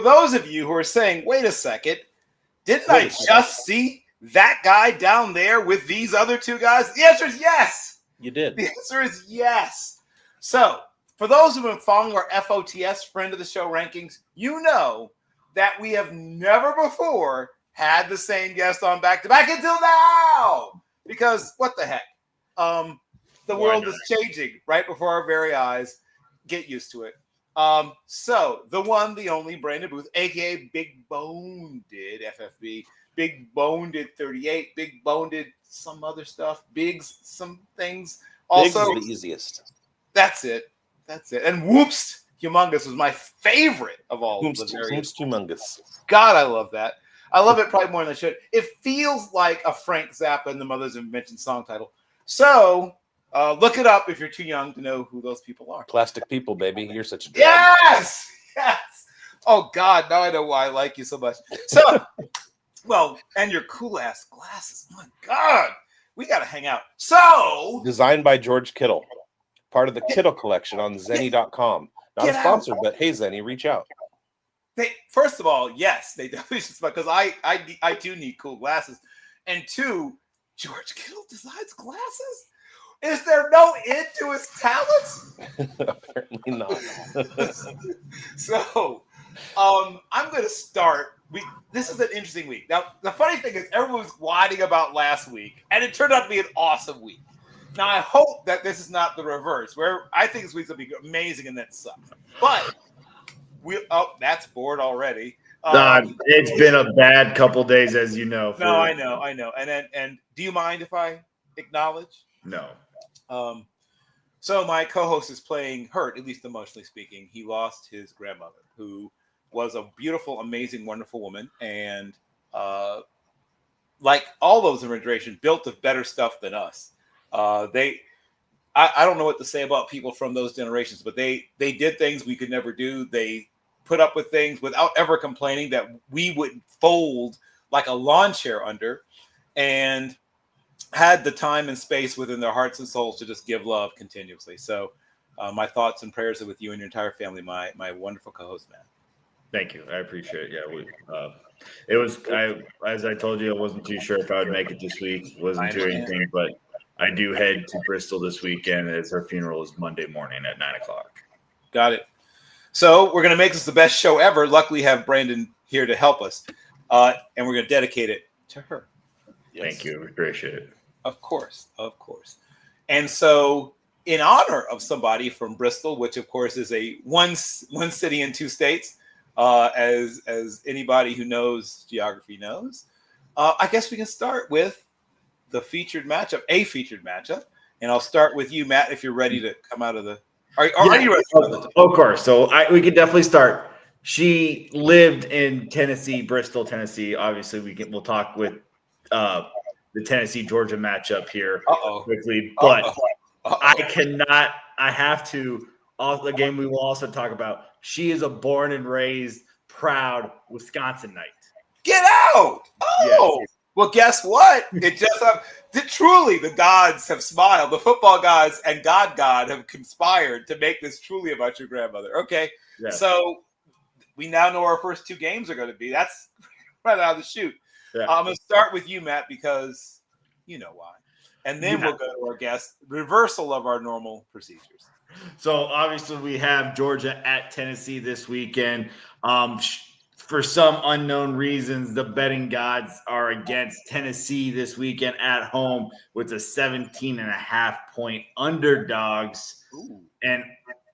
those of you who are saying, wait a second, didn't I just see that guy down there with these other two guys? The answer is yes. You did. The answer is yes. So, for those who have been following our FOTS, friend of the show rankings, you know that we have never before had the same guest on back-to-back until now. Because what the heck? The world is changing right before our very eyes. Get used to it. So the one, the only Brandon Booth, aka Big Bone did FFB. Big Bone did 38. Big Bone did some other stuff. Biggs, some things. Also, Biggs is the easiest. That's it. And Whoops Humongous was my favorite of all of the various. Whoops Humongous. God, I love that. I love it probably more than I should. It feels like a Frank Zappa and the Mothers Invention song title. So look it up if you're too young to know who those people are. Plastic People, baby. You're such a drag. Yes. Oh, God. Now I know why I like you so much. So, well, and your cool-ass glasses. My God. We got to hang out. So. Designed by George Kittle. Part of the Kittle collection on Zenny.com. Not a sponsor, but hey, Zenny, reach out. First of all, yes, they definitely should, because I do need cool glasses. And two, George Kittle designs glasses? Is there no end to his talents? Apparently not. So, I'm going to start. This is an interesting week. Now, the funny thing is, everyone was whining about last week, and it turned out to be an awesome week. Now, I hope that this is not the reverse, where I think this week's going to be amazing and then sucks. But, that's bored already. It's been a bad couple days, as you know. No, I know. And do you mind if I acknowledge? No. So my co-host is playing hurt, at least emotionally speaking. He lost his grandmother, who was a beautiful, amazing, wonderful woman, and like all those in generation, built of better stuff than us. I don't know what to say about people from those generations, but they did things we could never do. They put up with things without ever complaining that we would fold like a lawn chair under, and had the time and space within their hearts and souls to just give love continuously. So my thoughts and prayers are with you and your entire family, my wonderful co-host, man. Thank you. I appreciate it. Yeah, as I told you, I wasn't too sure if I would make it this week. Wasn't doing anything, but I do head to Bristol this weekend as her funeral is Monday morning at 9:00. Got it. So we're going to make this the best show ever. Luckily, we have Brandon here to help us, and we're going to dedicate it to her. Yes. Thank you. Appreciate it. Of course. And so, in honor of somebody from Bristol, which of course is a one city in two states, as anybody who knows geography knows, I guess we can start with a featured matchup. And I'll start with you, Matt, if you're ready to come out of the. Are you ready? Of course. So we could definitely start. She lived in Tennessee, Bristol, Tennessee. Obviously, we'll talk with the Tennessee-Georgia matchup here quickly. But I have to. The game we will also talk about. She is a born and raised, proud Wisconsinite. Get out! Oh, yes. Well, guess what? It just truly the gods have smiled. The football gods and God have conspired to make this truly about your grandmother. Okay, yes. So we now know our first two games are going to be. That's right out of the chute. Yeah. I'm going to start with you, Matt, because you know why. And then we'll go to our guest. Reversal of our normal procedures. So obviously we have Georgia at Tennessee this weekend. For some unknown reasons, the betting gods are against Tennessee this weekend at home with a 17.5-point underdogs. Ooh. And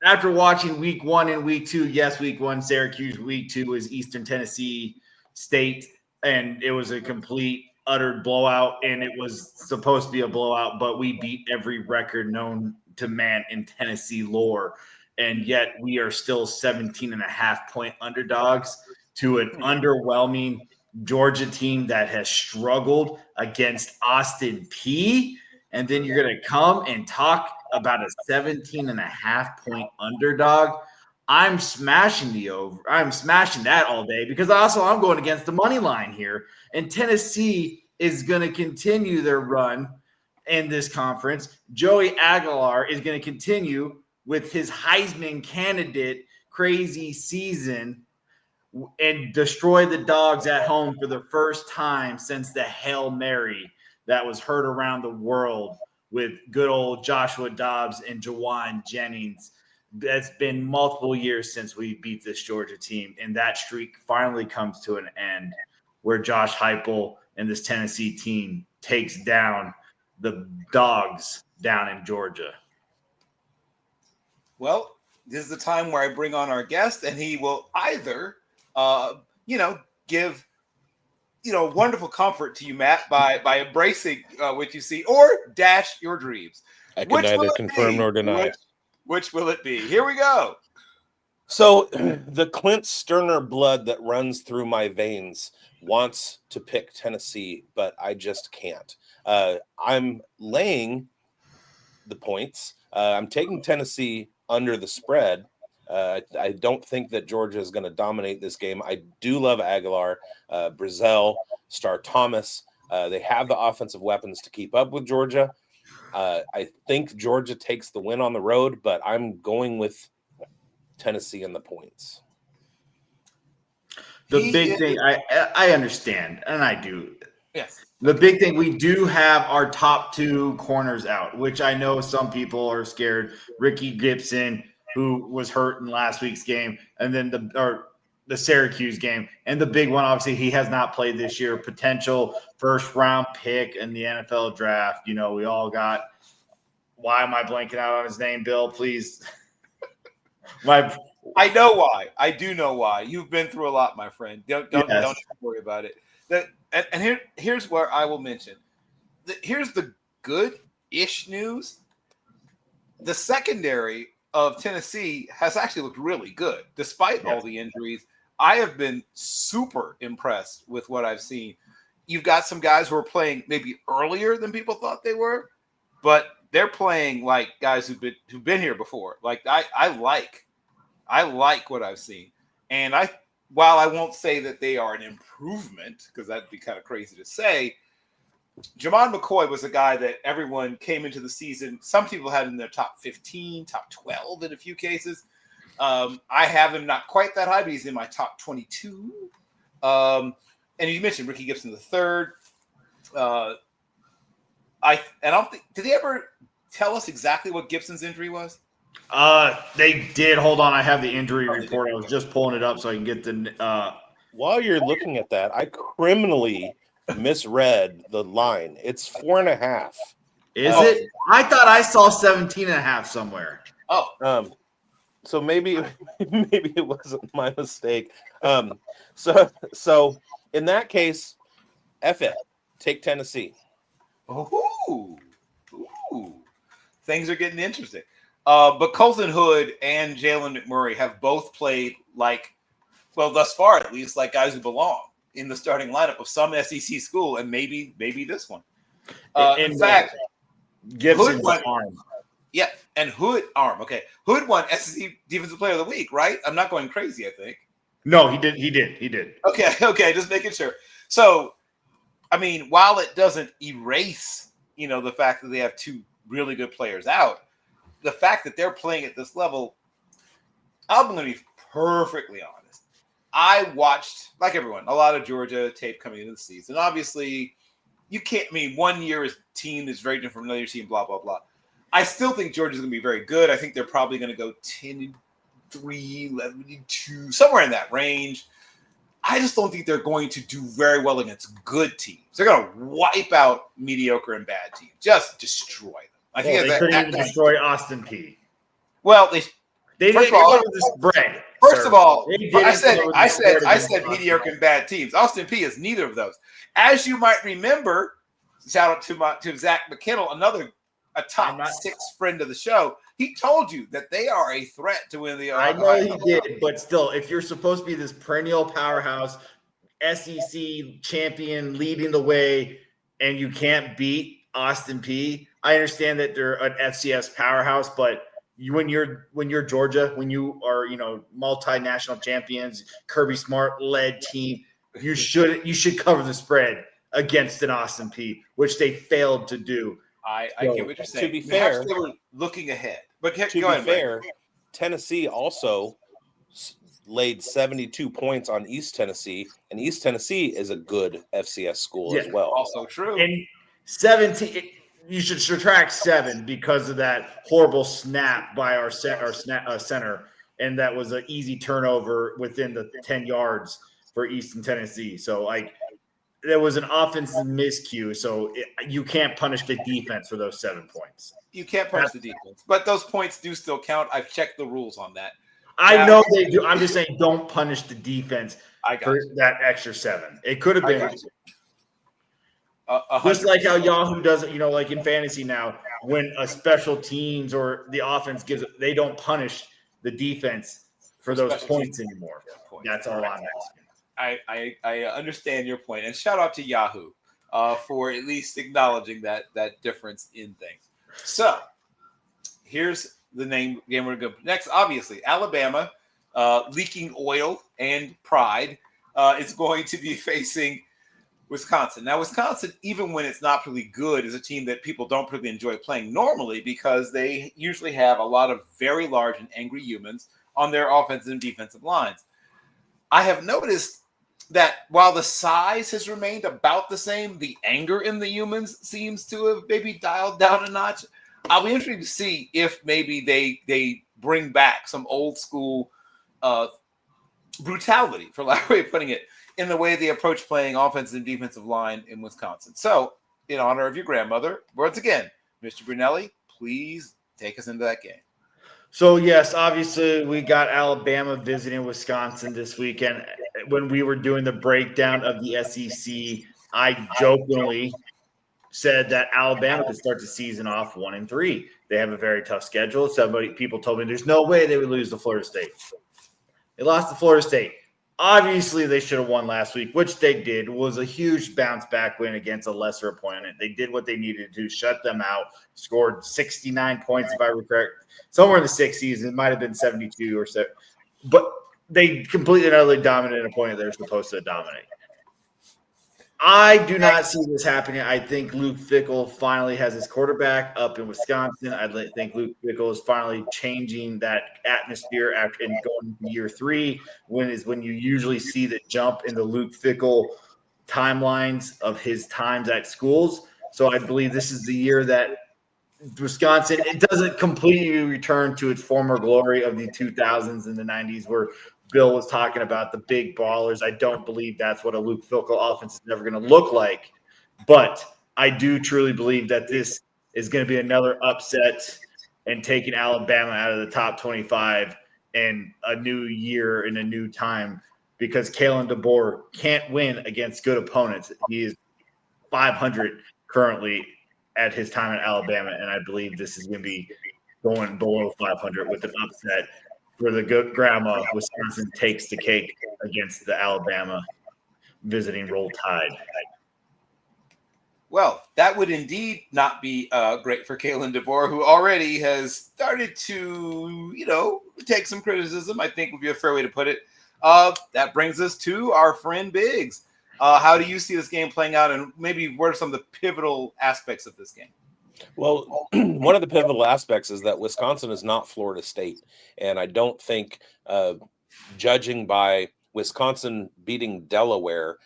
after watching week 1 and week 2, yes, week 1, Syracuse, week 2 is Eastern Tennessee State. And it was a complete, utter blowout. And it was supposed to be a blowout, but we beat every record known to man in Tennessee lore. And yet we are still 17.5-point underdogs to an underwhelming Georgia team that has struggled against Austin Peay. And then you're going to come and talk about a 17.5-point underdog. I'm smashing the over. I'm smashing that all day because also I'm going against the money line here. And Tennessee is going to continue their run in this conference. Joey Aguilar is going to continue with his Heisman candidate crazy season and destroy the Dogs at home for the first time since the Hail Mary that was heard around the world with good old Joshua Dobbs and Jawan Jennings. It's been multiple years since we beat this Georgia team, and that streak finally comes to an end where Josh Heupel and this Tennessee team takes down the Dogs down in Georgia. Well, this is the time where I bring on our guest, and he will either, give, wonderful comfort to you, Matt, by embracing what you see, or dash your dreams. I can neither confirm nor deny. Which will it be? Here we go. So the Clint Sterner blood that runs through my veins wants to pick Tennessee, but I just can't. I'm laying the points. I'm taking Tennessee under the spread. I don't think that Georgia is going to dominate this game. I do love Aguilar, Brazel, Star Thomas. They have the offensive weapons to keep up with Georgia. I think Georgia takes the win on the road, but I'm going with Tennessee in the points. The big thing, I understand, and I do. Yes. The big thing, we do have our top two corners out, which I know some people are scared. Ricky Gibson, who was hurt in last week's game, and then the Syracuse game. And the big one, obviously, he has not played this year. Potential first-round pick in the NFL draft. We all got – why am I blanking out on his name, Bill? Please. I know why. I do know why. You've been through a lot, my friend. Don't worry about it. Here's where I will mention. Here's the good-ish news. The secondary of Tennessee has actually looked really good, despite all the injuries. I have been super impressed with what I've seen. You've got some guys who are playing maybe earlier than people thought they were, but they're playing like guys who've been here before. Like I like what I've seen, and while I won't say that they are an improvement, because that'd be kind of crazy to say, Jamon McCoy was a guy that everyone came into the season. Some people had in their top 15, top 12 in a few cases. I have him not quite that high, but he's in my top 22. And you mentioned Ricky Gibson III. I don't think, did they ever tell us exactly what Gibson's injury was? They did. Hold on, I have the injury report. I was just pulling it up so I can get the. While you're looking at that, I criminally misread the line. It's 4.5. Is it? I thought I saw 17.5 somewhere. So maybe it wasn't my mistake. So in that case, F it. Take Tennessee. Ooh. Things are getting interesting. But Colton Hood and Jalen McMurray have both played thus far at least, like guys who belong in the starting lineup of some SEC school, and maybe this one. In fact, Gibson's arm. Yeah, and Hood arm. Okay, Hood won SEC Defensive Player of the Week, right? I'm not going crazy, I think. No, he did. Okay, just making sure. So, I mean, while it doesn't erase, the fact that they have two really good players out, the fact that they're playing at this level, I'm going to be perfectly honest. I watched, like everyone, a lot of Georgia tape coming into the season. Obviously, you can't, 1 year's team is very different from another team, blah, blah, blah. I still think Georgia's going to be very good. I think they're probably going to go 10-3, 11-2, somewhere in that range. I just don't think they're going to do very well against good teams. They're going to wipe out mediocre and bad teams, just destroy them. I think they couldn't even destroy Austin P. Well, they didn't go to the spread. First of all, I said mediocre and bad teams. Austin P is neither of those. As you might remember, shout out to Zach McKinnell, a top 6 friend of the show. He told you that they are a threat to win the. I know he did, but still, if you're supposed to be this perennial powerhouse, SEC champion leading the way, and you can't beat Austin P, I understand that they're an FCS powerhouse, but when you're Georgia, when you are multinational champions, Kirby Smart led team, you should cover the spread against an Austin P, which they failed to do. I get what you're saying. To be fair, they were looking ahead. But to be fair, Tennessee also laid 72 points on East Tennessee, and East Tennessee is a good FCS school as well. Also true. And 17, you should subtract 7 because of that horrible snap by our center, and that was an easy turnover within the 10 yards for Eastern Tennessee. So, like, there was an offensive miscue, so you can't punish the defense for those 7 points. You can't punish the defense, but those points do still count. I've checked the rules on that. I know they do. I'm just saying, don't punish the defense for that extra 7. It could have been just like how Yahoo does it, like in fantasy now, when a special teams or the offense they don't punish the defense for those points anymore. That's all I'm asking. I understand your point, and shout out to Yahoo for at least acknowledging that difference in things. So here's the game we're going to next. Obviously, Alabama, leaking oil and pride, is going to be facing Wisconsin. Now, Wisconsin, even when it's not really good, is a team that people don't really enjoy playing normally because they usually have a lot of very large and angry humans on their offensive and defensive lines. I have noticed that while the size has remained about the same, the anger in the humans seems to have maybe dialed down a notch. I'll be interested to see if maybe they bring back some old school brutality, for lack of a way of putting it, in the way they approach playing offensive and defensive line in Wisconsin. So, in honor of your grandmother, once again, Mr. Brunelli, please take us into that game. So, yes, obviously we got Alabama visiting Wisconsin this weekend. When we were doing the breakdown of the SEC, I jokingly said that Alabama could start the season off 1-3. They have a very tough schedule. People told me there's no way they would lose to Florida State. They lost to Florida State. Obviously, they should have won last week, which they did. It was a huge bounce-back win against a lesser opponent. They did what they needed to, shut them out, scored 69 points, if I recall, somewhere in the 60s. It might have been 72 or so. But they completely and utterly dominated an opponent they're supposed to dominate. I do not see this happening. I think Luke Fickell finally has his quarterback up in Wisconsin. I think Luke Fickell is finally changing that atmosphere after and going to year 3, when you usually see the jump in the Luke Fickell timelines of his times at schools. So I believe this is the year that Wisconsin, it doesn't completely return to its former glory of the 2000s and the 90s where Bill was talking about the big ballers. I don't believe that's what a Luke Fickell offense is never going to look like. But I do truly believe that this is going to be another upset and taking Alabama out of the top 25 in a new year in a new time, because Kalen DeBoer can't win against good opponents. He is 500 currently at his time at Alabama, and I believe this is going to be going below 500 with an upset. For the good grandma, Wisconsin takes the cake against the Alabama visiting Roll Tide. Well, that would indeed not be great for Kalen DeBoer, who already has started to, take some criticism, I think would be a fair way to put it. That brings us to our friend Biggs. How do you see this game playing out, and maybe what are some of the pivotal aspects of this game? Well, one of the pivotal aspects is that Wisconsin is not Florida State. And I don't think, judging by Wisconsin beating Delaware,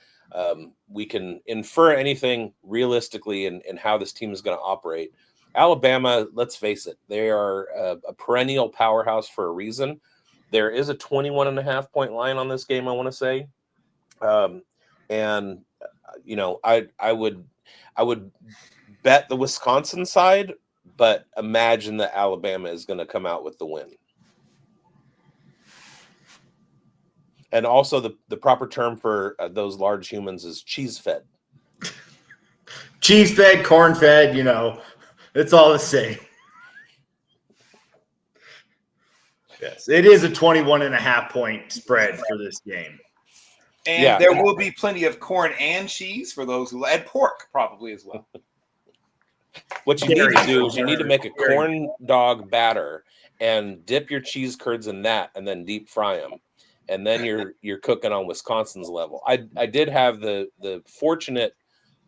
we can infer anything realistically in how this team is going to operate. Alabama, let's face it, they are a perennial powerhouse for a reason. There is a 21.5-point line on this game, I want to say. I would bet the Wisconsin side, but imagine that Alabama is going to come out with the win. And also the proper term for those large humans is cheese-fed. Cheese-fed, corn-fed, it's all the same. Yes, it is a 21.5-point spread for this game. And there will be plenty of corn and cheese for those who and pork probably as well. What you need to do is you need to make a corn dog batter and dip your cheese curds in that and then deep fry them. And then you're cooking on Wisconsin's level. I did have the fortunate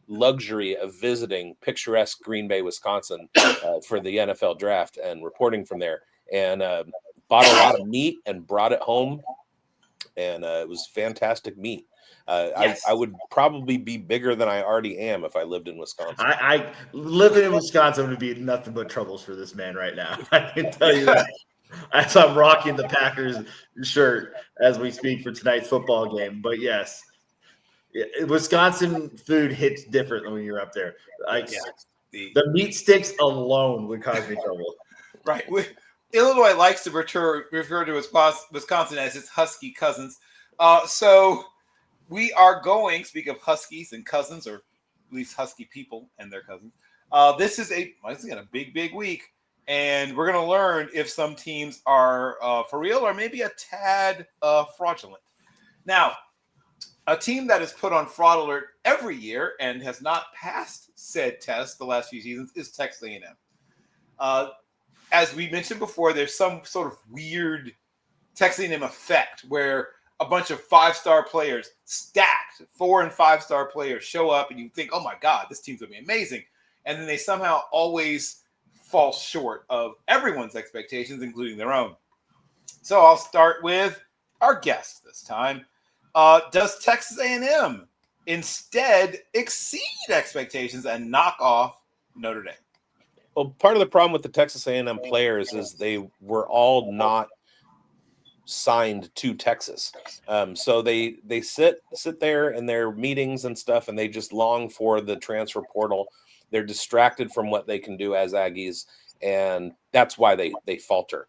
luxury of visiting picturesque Green Bay, Wisconsin for the NFL draft and reporting from there, and bought a lot of meat and brought it home. and it was fantastic meat. Yes. I would probably be bigger than I already am if I lived in Wisconsin. I living in Wisconsin would be nothing but troubles for this man right now. I can tell you that. As I'm rocking the Packers shirt as we speak for tonight's football game. But yes, Wisconsin food hits different when you're up there. The meat sticks alone would cause me trouble. Right. Illinois likes to refer to Wisconsin as its Husky cousins. So we are going, speak of Huskies and cousins, or at least Husky people and their cousins. This is a big week. And we're going to learn if some teams are for real or maybe a tad fraudulent. Now, a team that is put on fraud alert every year and has not passed said test the last few seasons is Texas A&M. As we mentioned before, there's some sort of weird Texas A&M effect where a bunch of 5-star players, stacked 4- and 5-star players, show up and you think, oh my God, this team's going to be amazing. And then they somehow always fall short of everyone's expectations, including their own. So I'll start with our guest this time. Does Texas A&M instead exceed expectations and knock off Notre Dame? Well, part of the problem with the Texas A&M players is they were all not signed to Texas. So they sit there in their meetings and stuff, and they just long for the transfer portal. They're distracted from what they can do as Aggies, and that's why they falter.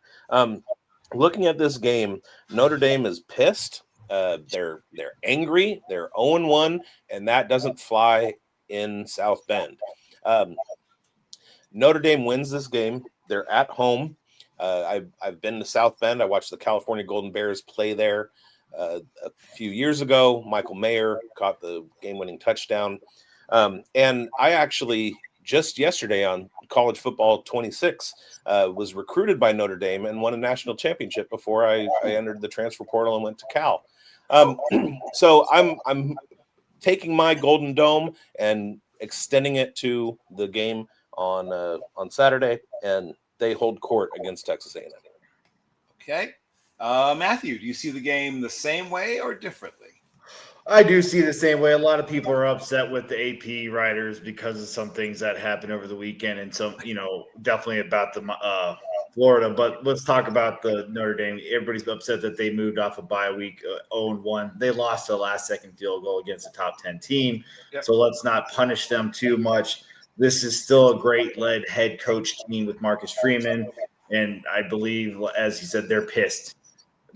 Looking at this game, Notre Dame is pissed. They're angry. They're 0-1, and that doesn't fly in South Bend. Notre Dame wins this game. They're at home. I've been to South Bend. I watched the California Golden Bears play there a few years ago. Michael Mayer caught the game-winning touchdown. And I actually just yesterday on College Football 26 was recruited by Notre Dame and won a national championship before I entered the transfer portal and went to Cal. So I'm taking my Golden Dome and extending it to the game on Saturday, and they hold court against Texas A&M. Okay. Matthew, do you see the game the same way or differently? I do see the same way. A lot of people are upset with the AP writers because of some things that happened over the weekend, and some, definitely about the Florida. But let's talk about the Notre Dame. Everybody's upset that they moved off a bye week, 0-1. They lost a last-second field goal against a top 10 team. Yep. So let's not punish them too much. This is still a great led head coach team with Marcus Freeman, and I believe, as you said, they're pissed.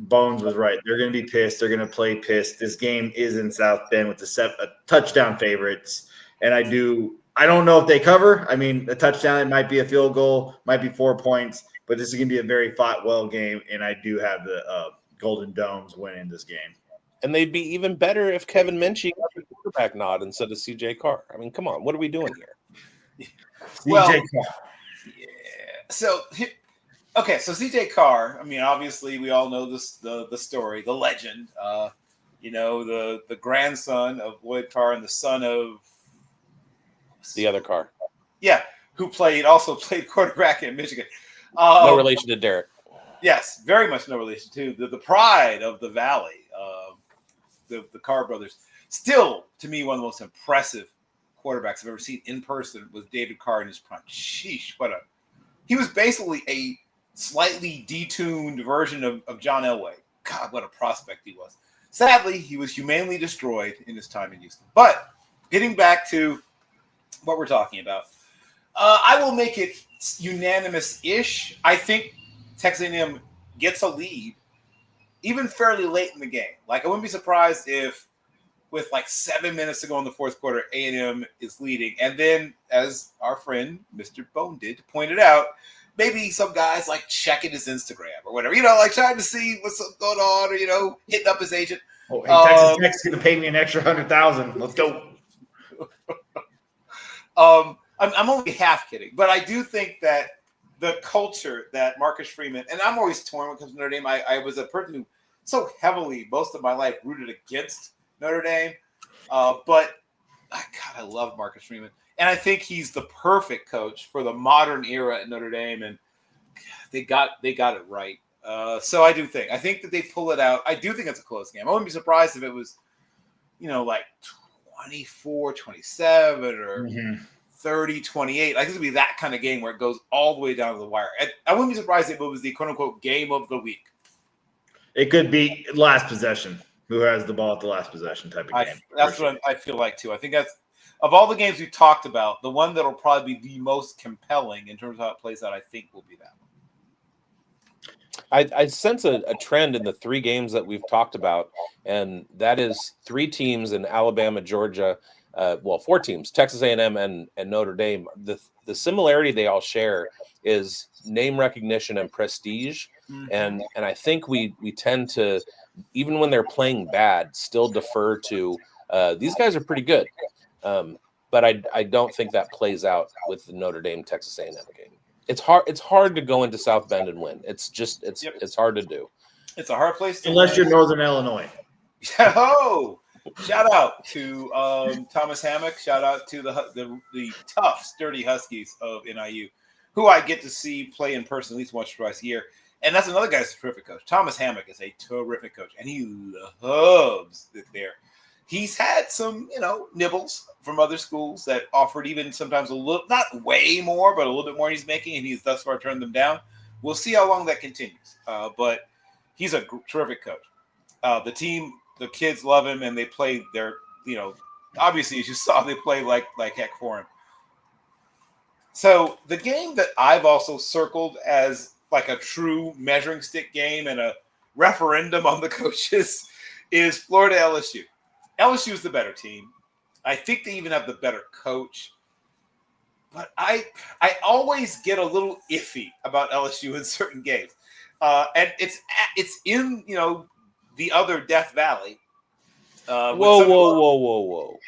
Bones was right. They're going to be pissed. They're going to play pissed. This game is in South Bend with the touchdown favorites. And I don't know if they cover. I mean, a touchdown, it might be a field goal, might be 4 points, but this is going to be a very fought well game. And I do have the Golden Domes winning this game. And they'd be even better if Kevin Minchie got the quarterback nod instead of CJ Carr. I mean, come on. What are we doing here? Well, CJ Carr. Yeah. So CJ Carr, I mean, obviously we all know this, the story, the legend, the grandson of Lloyd Carr and the son of the other Carr. Yeah, who also played quarterback in Michigan. No relation to Derek. Yes, very much no relation to the pride of the Valley, the Carr brothers. Still, to me, one of the most impressive quarterbacks I've ever seen in person was David Carr in his prime. Sheesh, he was basically a slightly detuned version of John Elway. God, what a prospect he was. Sadly, he was humanely destroyed in his time in Houston. But getting back to what we're talking about, I will make it unanimous-ish. I think Texas A&M gets a lead, even fairly late in the game. Like, I wouldn't be surprised if, with like 7 minutes to go in the fourth quarter, A&M is leading. And then, as our friend Mr. Bone did pointed out, maybe some guys like checking his Instagram or whatever, like trying to see what's going on, or hitting up his agent. Oh, hey, Texas going to pay me an extra $100,000. Let's go. I'm only half kidding, but I do think that the culture that Marcus Freeman, and I'm always torn when it comes to Notre Dame. I was a person who so heavily most of my life rooted against Notre Dame, but God, I love Marcus Freeman. And I think he's the perfect coach for the modern era at Notre Dame, and they got it right. So I think that they pull it out. I do think it's a close game. I wouldn't be surprised if it was, like 24-27 or 30-28. Like, this would be that kind of game where it goes all the way down to the wire. I wouldn't be surprised if it was the quote-unquote game of the week. It could be last possession. Who has the ball at the last possession type of game. That's what I feel like, too. I think that's, of all the games we've talked about, the one that will probably be the most compelling in terms of how it plays out, I think, will be that one. I sense a trend in the 3 games that we've talked about, and that is 3 teams in Alabama, Georgia, 4 teams, Texas A&M and Notre Dame. The similarity they all share is name recognition and prestige, and I think we tend to, even when they're playing bad, still defer to these guys are pretty good, but I don't think that plays out with the Notre Dame Texas A&M game. It's hard to go into South Bend and win. It's hard to do. It's a hard place to unless win. you're Northern Illinois. Oh, shout out to Thomas Hammock. Shout out to the tough, sturdy Huskies of NIU, who I get to see play in person at least once or twice a year. And that's another guy who's a terrific coach. Thomas Hammock is a terrific coach, and he loves it there. He's had some, nibbles from other schools that offered even sometimes a little, not way more, but a little bit more he's making, and he's thus far turned them down. We'll see how long that continues. But he's a terrific coach. The kids love him, and they play their, obviously, as you saw, they play like heck for him. So the game that I've also circled as like a true measuring stick game and a referendum on the coaches is Florida LSU. LSU is the better team. I think they even have the better coach. But I always get a little iffy about LSU in certain games. And it's in, the other Death Valley. Whoa.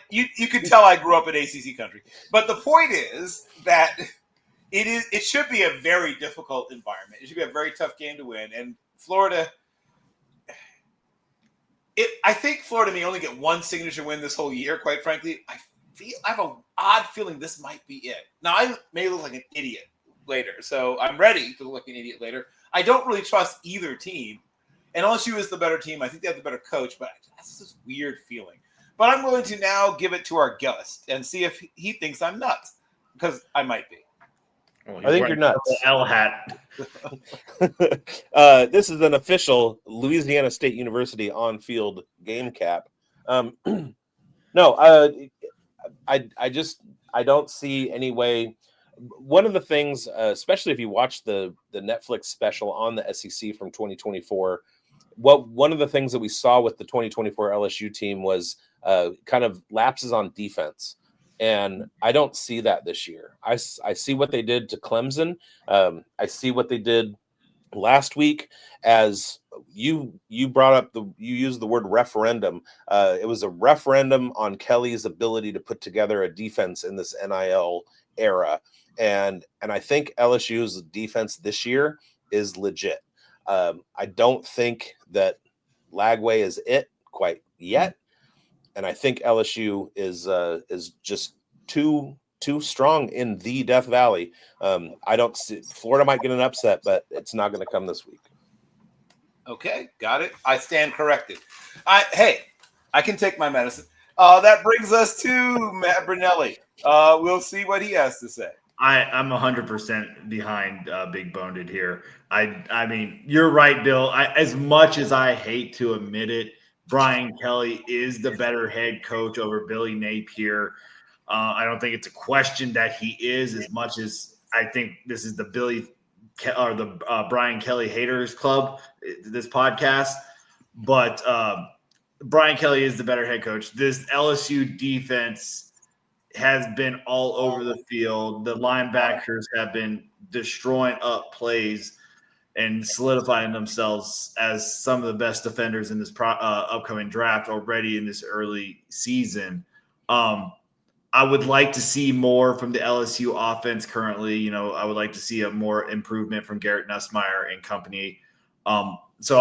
You could tell I grew up in ACC country. But the point is that it should be a very difficult environment. It should be a very tough game to win. And Florida, I think Florida may only get one signature win this whole year, quite frankly. I have an odd feeling this might be it. Now, I may look like an idiot later, so I'm ready to look like an idiot later. I don't really trust either team. And LSU is the better team. I think they have the better coach, but that's this weird feeling. But I'm going to now give it to our guest and see if he thinks I'm nuts, because I might be. Well, I think you're nuts. L hat. This is an official Louisiana State University on-field game cap. No, I don't see any way. One of the things, especially if you watch the Netflix special on the SEC from 2024, one of the things that we saw with the 2024 LSU team was kind of lapses on defense. And I don't see that this year. I see what they did to Clemson. I see what they did last week. As you brought up, you used the word referendum. It was a referendum on Kelly's ability to put together a defense in this NIL era. And I think LSU's defense this year is legit. I don't think that Lagway is it quite yet. And I think LSU is just too strong in the Death Valley. I don't see Florida might get an upset, but it's not going to come this week. Okay, got it. I stand corrected. I can take my medicine. That brings us to Matt Brunelli. We'll see what he has to say. I'm 100% behind Big Boned here. I mean, you're right, Bill. As much as I hate to admit it, Brian Kelly is the better head coach over Billy Napier. I don't think it's a question that he is, as much as I think this is the Brian Kelly Haters Club, this podcast. But Brian Kelly is the better head coach. This LSU defense has been all over the field. The linebackers have been destroying up plays and solidifying themselves as some of the best defenders in this upcoming draft already in this early season. I would like to see more from the LSU offense currently. I would like to see a more improvement from Garrett Nussmeier and company. So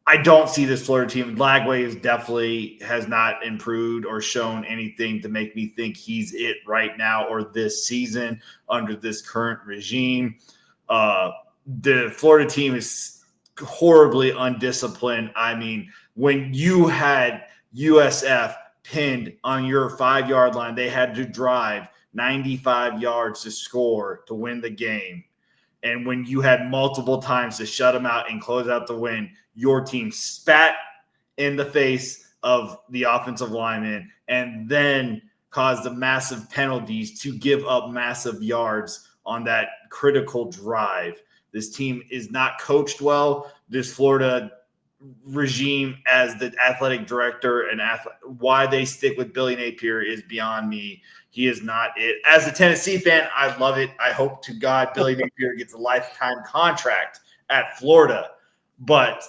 I don't see this Florida team. Lagway has not improved or shown anything to make me think he's it right now or this season under this current regime. The Florida team is horribly undisciplined. I mean, when you had USF pinned on your 5-yard line, they had to drive 95 yards to score to win the game. And when you had multiple times to shut them out and close out the win, your team spat in the face of the offensive lineman and then caused the massive penalties to give up massive yards on that critical drive. This team is not coached well. This Florida regime as the athletic director and why they stick with Billy Napier is beyond me. He is not it. As a Tennessee fan, I love it. I hope to God Billy Napier gets a lifetime contract at Florida. But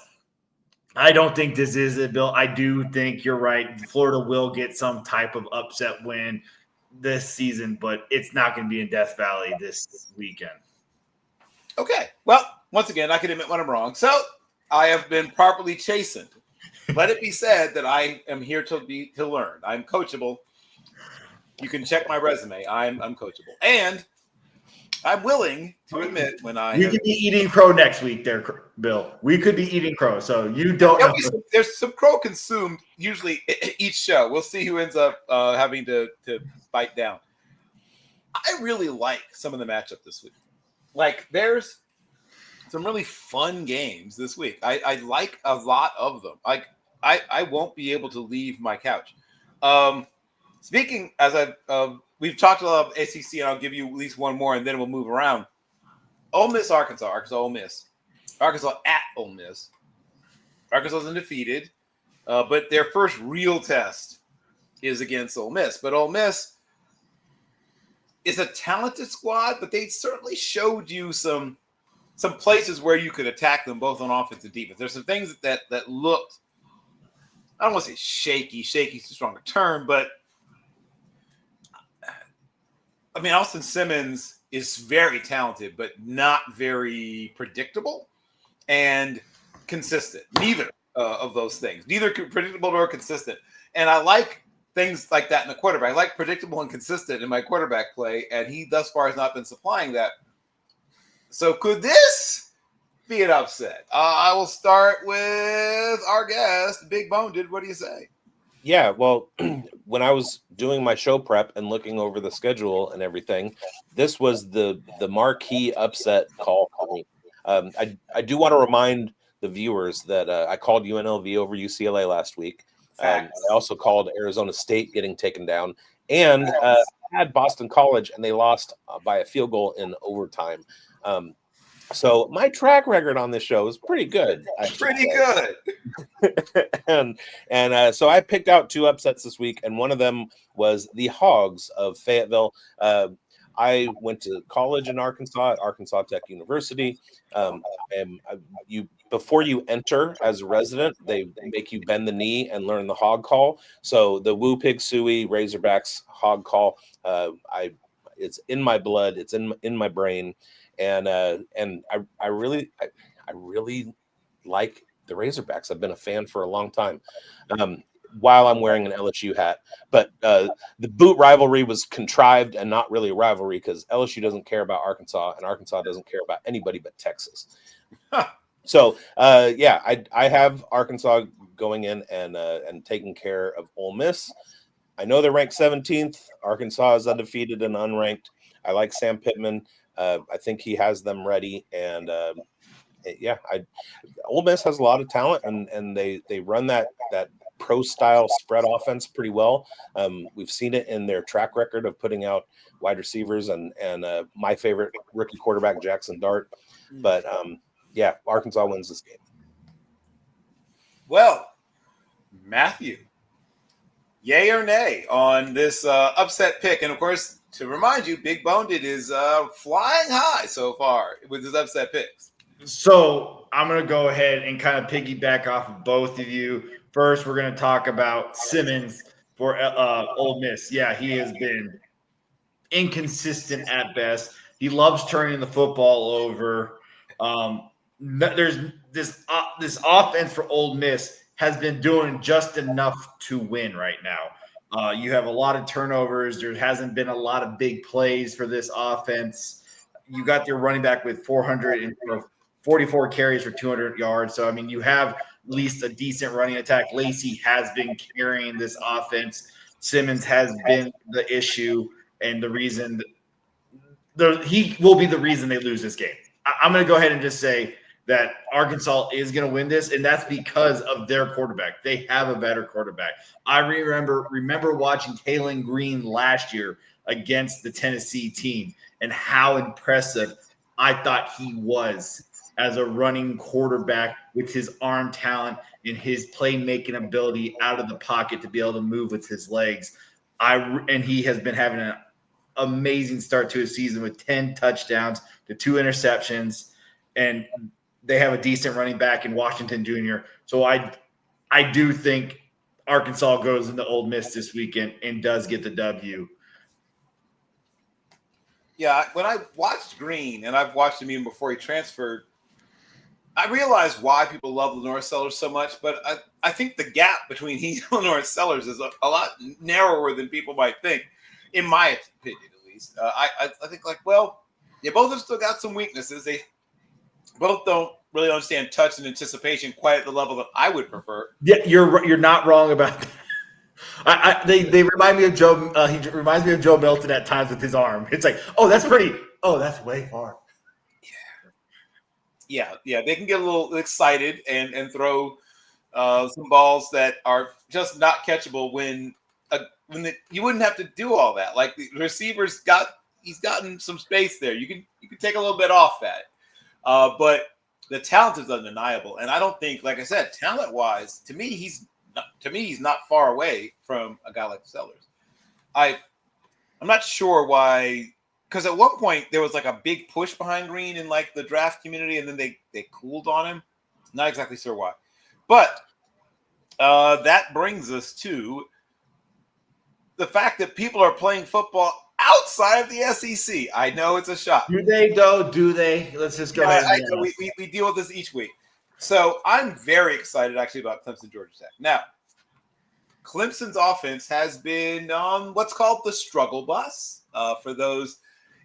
I don't think this is it, Bill. I do think you're right. Florida will get some type of upset win this season, but it's not going to be in Death Valley this weekend. Okay. Well, once again, I can admit when I'm wrong. So I have been properly chastened. Let it be said that I am here to learn. I'm coachable. You can check my resume. I'm coachable. And I'm willing to admit when I could be eating crow next week there, Bill. We could be eating crow. So you don't know. There's some crow consumed usually each show. We'll see who ends up having to bite down. I really like some of the matchup this week. Like there's some really fun games this week. I like a lot of them. Like I won't be able to leave my couch. Speaking as we've talked a lot of ACC, and I'll give you at least one more, and then we'll move around. Ole Miss, Arkansas, Ole Miss, Arkansas at Ole Miss. Arkansas is undefeated, but their first real test is against Ole Miss. But Ole Miss is a talented squad, but they certainly showed you some places where you could attack them both on offense and defense. There's some things that looked, I don't want to say shaky. Shaky is a stronger term, but I mean, Austin Simmons is very talented, but not very predictable and consistent. Neither of those things. Neither predictable nor consistent. And I like things like that in the quarterback. I like predictable and consistent in my quarterback play, and he thus far has not been supplying that. So could this be an upset? I will start with our guest, Big Bone. What do you say? Yeah, well, when I was doing my show prep and looking over the schedule and everything, this was the marquee upset call for me. I do want to remind the viewers that I called UNLV over UCLA last week. I also called Arizona State getting taken down, and had Boston College, and they lost by a field goal in overtime. So my track record on this show is pretty good. Pretty good. and so I picked out two upsets this week, and one of them was the Hogs of Fayetteville. I went to college in Arkansas at Arkansas Tech University. Before you enter as a resident, they make you bend the knee and learn the hog call. So the Woo Pig Suey Razorbacks hog call, it's in my blood. It's in my brain. And I really like the Razorbacks. I've been a fan for a long time, while I'm wearing an LSU hat. But the boot rivalry was contrived and not really a rivalry because LSU doesn't care about Arkansas, and Arkansas doesn't care about anybody but Texas. So I have Arkansas going in and taking care of Ole Miss. I know they're ranked 17th. Arkansas is undefeated and unranked. I like Sam Pittman. I think he has them ready, and Ole Miss has a lot of talent, and they run that pro style spread offense pretty well. We've seen it in their track record of putting out wide receivers and my favorite rookie quarterback Jackson Dart. But Arkansas wins this game. Well, Matthew, yay or nay on this upset pick, and of course, to remind you, Big Boned is flying high so far with his upset picks. So I'm going to go ahead and kind of piggyback off of both of you. First, we're going to talk about Simmons for Ole Miss. Yeah, he has been inconsistent at best. He loves turning the football over. there's this offense for Ole Miss has been doing just enough to win right now. You have a lot of turnovers. There hasn't been a lot of big plays for this offense. You got your running back with 444 carries for 200 yards. So, I mean, you have at least a decent running attack. Lacey has been carrying this offense. Simmons has been the issue and the reason he will be the reason they lose this game. I'm going to go ahead and just say that Arkansas is going to win this, and that's because of their quarterback. They have a better quarterback. I remember watching Kalen Green last year against the Tennessee team and how impressive I thought he was as a running quarterback with his arm talent and his playmaking ability out of the pocket to be able to move with his legs. And he has been having an amazing start to his season with 10 touchdowns to 2 interceptions, and they have a decent running back in Washington Jr. So I do think Arkansas goes into Ole Miss this weekend and does get the W. Yeah, when I watched Green, and I've watched him even before he transferred, I realized why people love Lenore Sellers so much, but I think the gap between he and Lenore Sellers is a lot narrower than people might think, in my opinion, at least. I think, like, well, they both have still got some weaknesses. They both don't really understand touch and anticipation quite at the level that I would prefer. Yeah, you're not wrong about that. They remind me of Joe. He reminds me of Joe Milton at times with his arm. It's like, oh, that's pretty. Oh, that's way far. Yeah. They can get a little excited and throw some balls that are just not catchable when you wouldn't have to do all that. Like the receivers he's gotten some space there. You can take a little bit off that, but the talent is undeniable. And I don't think, like I said, talent wise, to me he's not far away from a guy like Sellers. I'm not sure why. Because at one point there was like a big push behind Green in like the draft community, and then they cooled on him. Not exactly sure why, but that brings us to the fact that people are playing football outside of the SEC. I know it's a shock. Do they though? Do they? Let's just go ahead. We deal with this each week, so I'm very excited actually about Clemson Georgia Tech. Now, Clemson's offense has been on what's called the struggle bus for those.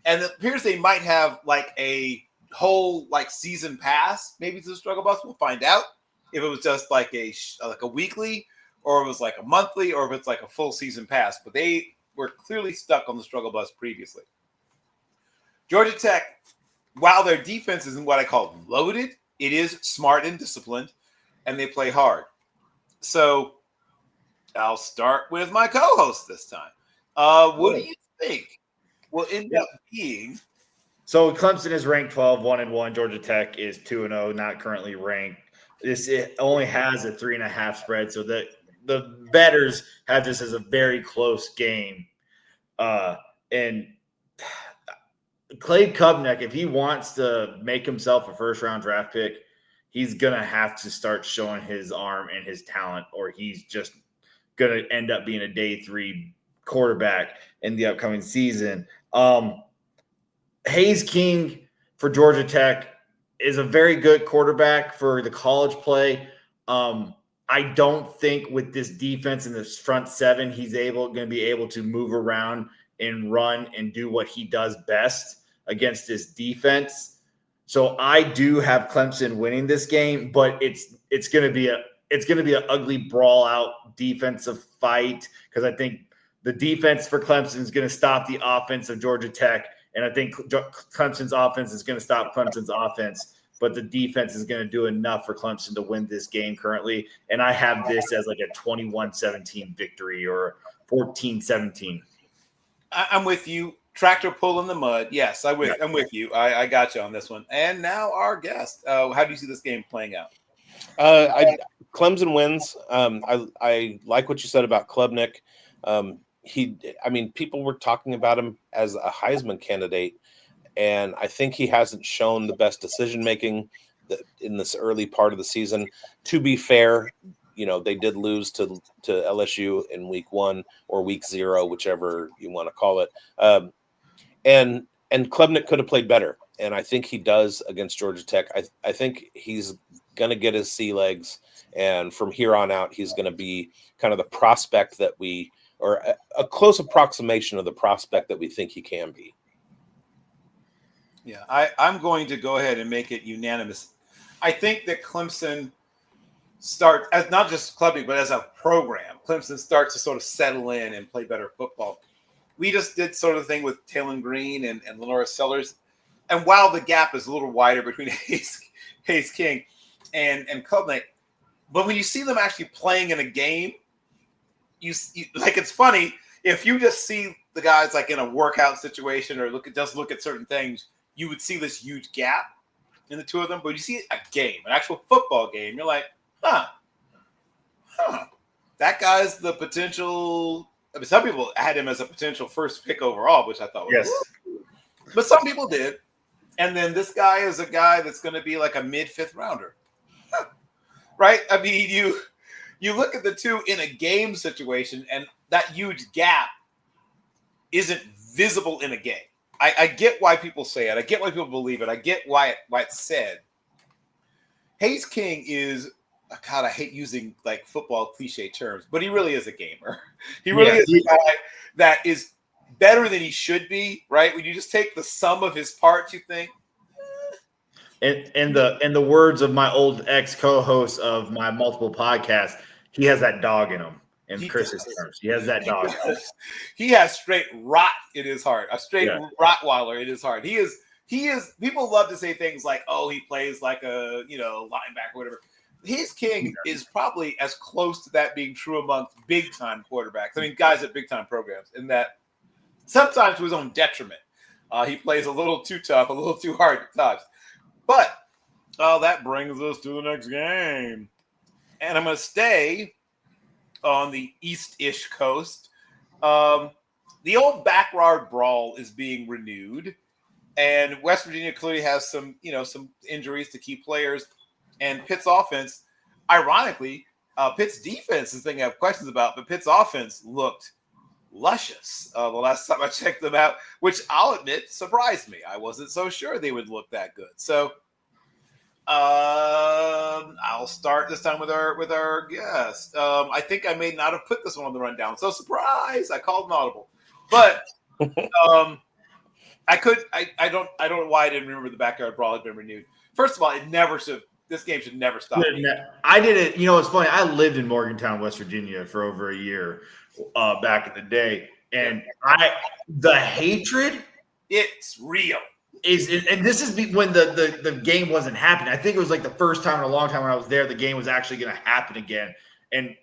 And it appears they might have like a whole like season pass, maybe to the struggle bus. We'll find out if it was just like a weekly, or it was like a monthly, or if it's like a full season pass. But they were clearly stuck on the struggle bus previously. Georgia Tech, while their defense isn't what I call loaded, it is smart and disciplined, and they play hard. So I'll start with my co-host this time. What do you think will end up being? So Clemson is ranked 12, 1-1. Georgia Tech is 2-0, not currently ranked. It only has a 3.5 spread, so that the bettors have this as a very close game. And Clay Kubnek, if he wants to make himself a first-round draft pick, he's going to have to start showing his arm and his talent, or he's just going to end up being a day 3 quarterback in the upcoming season. Hayes King for Georgia Tech is a very good quarterback for the college play. I don't think with this defense and this front seven, he's going to be able to move around and run and do what he does best against this defense. So I do have Clemson winning this game, but it's going to be an ugly brawl out defensive fight, because I think the defense for Clemson is going to stop the offense of Georgia Tech, and I think Clemson's offense is going to stop Clemson's offense, but the defense is going to do enough for Clemson to win this game currently, and I have this as like a 21-17 victory or 14-17. I'm with you. Tractor pull in the mud. Yes, I'm with you. I got you on this one. And now our guest. How do you see this game playing out? Clemson wins. I like what you said about Klubnik. People were talking about him as a Heisman candidate, and I think he hasn't shown the best decision making in this early part of the season. To be fair, they did lose to LSU in week 1 or week 0, whichever you want to call it. And Klubnik could have played better. and I think he does against Georgia Tech. I think he's going to get his sea legs, and from here on out, he's going to be kind of the prospect that or a close approximation of the prospect that we think he can be. Yeah, I'm going to go ahead and make it unanimous. I think that Clemson starts, as not just clubbing, but as a program, Clemson starts to sort of settle in and play better football. We just did sort of thing with Taylor Green and Lenora Sellers. And while the gap is a little wider between Hayes King and Klubnik, but when you see them actually playing in a game, you like, it's funny if you just see the guys like in a workout situation or look at certain things, you would see this huge gap in the two of them. But you see a game, an actual football game, you're like, huh, that guy's the potential. I mean, some people had him as a potential first pick overall, which I thought was cool. But some people did. And then this guy is a guy that's going to be like a mid-fifth rounder. Huh. Right? I mean, you look at the two in a game situation, and that huge gap isn't visible in a game. I get why people say it. I get why people believe it. I get why it's said. Hayes King is, God, I hate using like football cliche terms, but he really is a gamer. He really is a guy that is better than he should be, right? When you just take the sum of his parts, you think. In the words of my old ex-co-host of my multiple podcasts, he has that dog in him. In Chris's terms, he has that dog. He has straight rot in his heart, a straight Rottweiler in his heart. He is. People love to say things like, "Oh, he plays like a linebacker, or whatever." Hayes King is probably as close to that being true amongst big time quarterbacks. I mean, guys at big time programs, in that sometimes to his own detriment, he plays a little too tough, a little too hard at times. But that brings us to the next game, and I'm going to stay on the east-ish coast. The old backyard brawl is being renewed, and West Virginia clearly has some injuries to key players, and Pitt's offense, ironically, Pitt's defense is the thing I have questions about, but Pitt's offense looked luscious the last time I checked them out, which I'll admit surprised me. I wasn't so sure they would look that good. So I'll start this time with our guest. I think I may not have put this one on the rundown. So surprise! I called an audible, but I don't know why I didn't remember the backyard brawl had been renewed. First of all, this game should never stop. I did it. It's funny. I lived in Morgantown, West Virginia for over a year back in the day. And the hatred, it's real. And this is when the game wasn't happening. I think it was like the first time in a long time when I was there, the game was actually going to happen again. And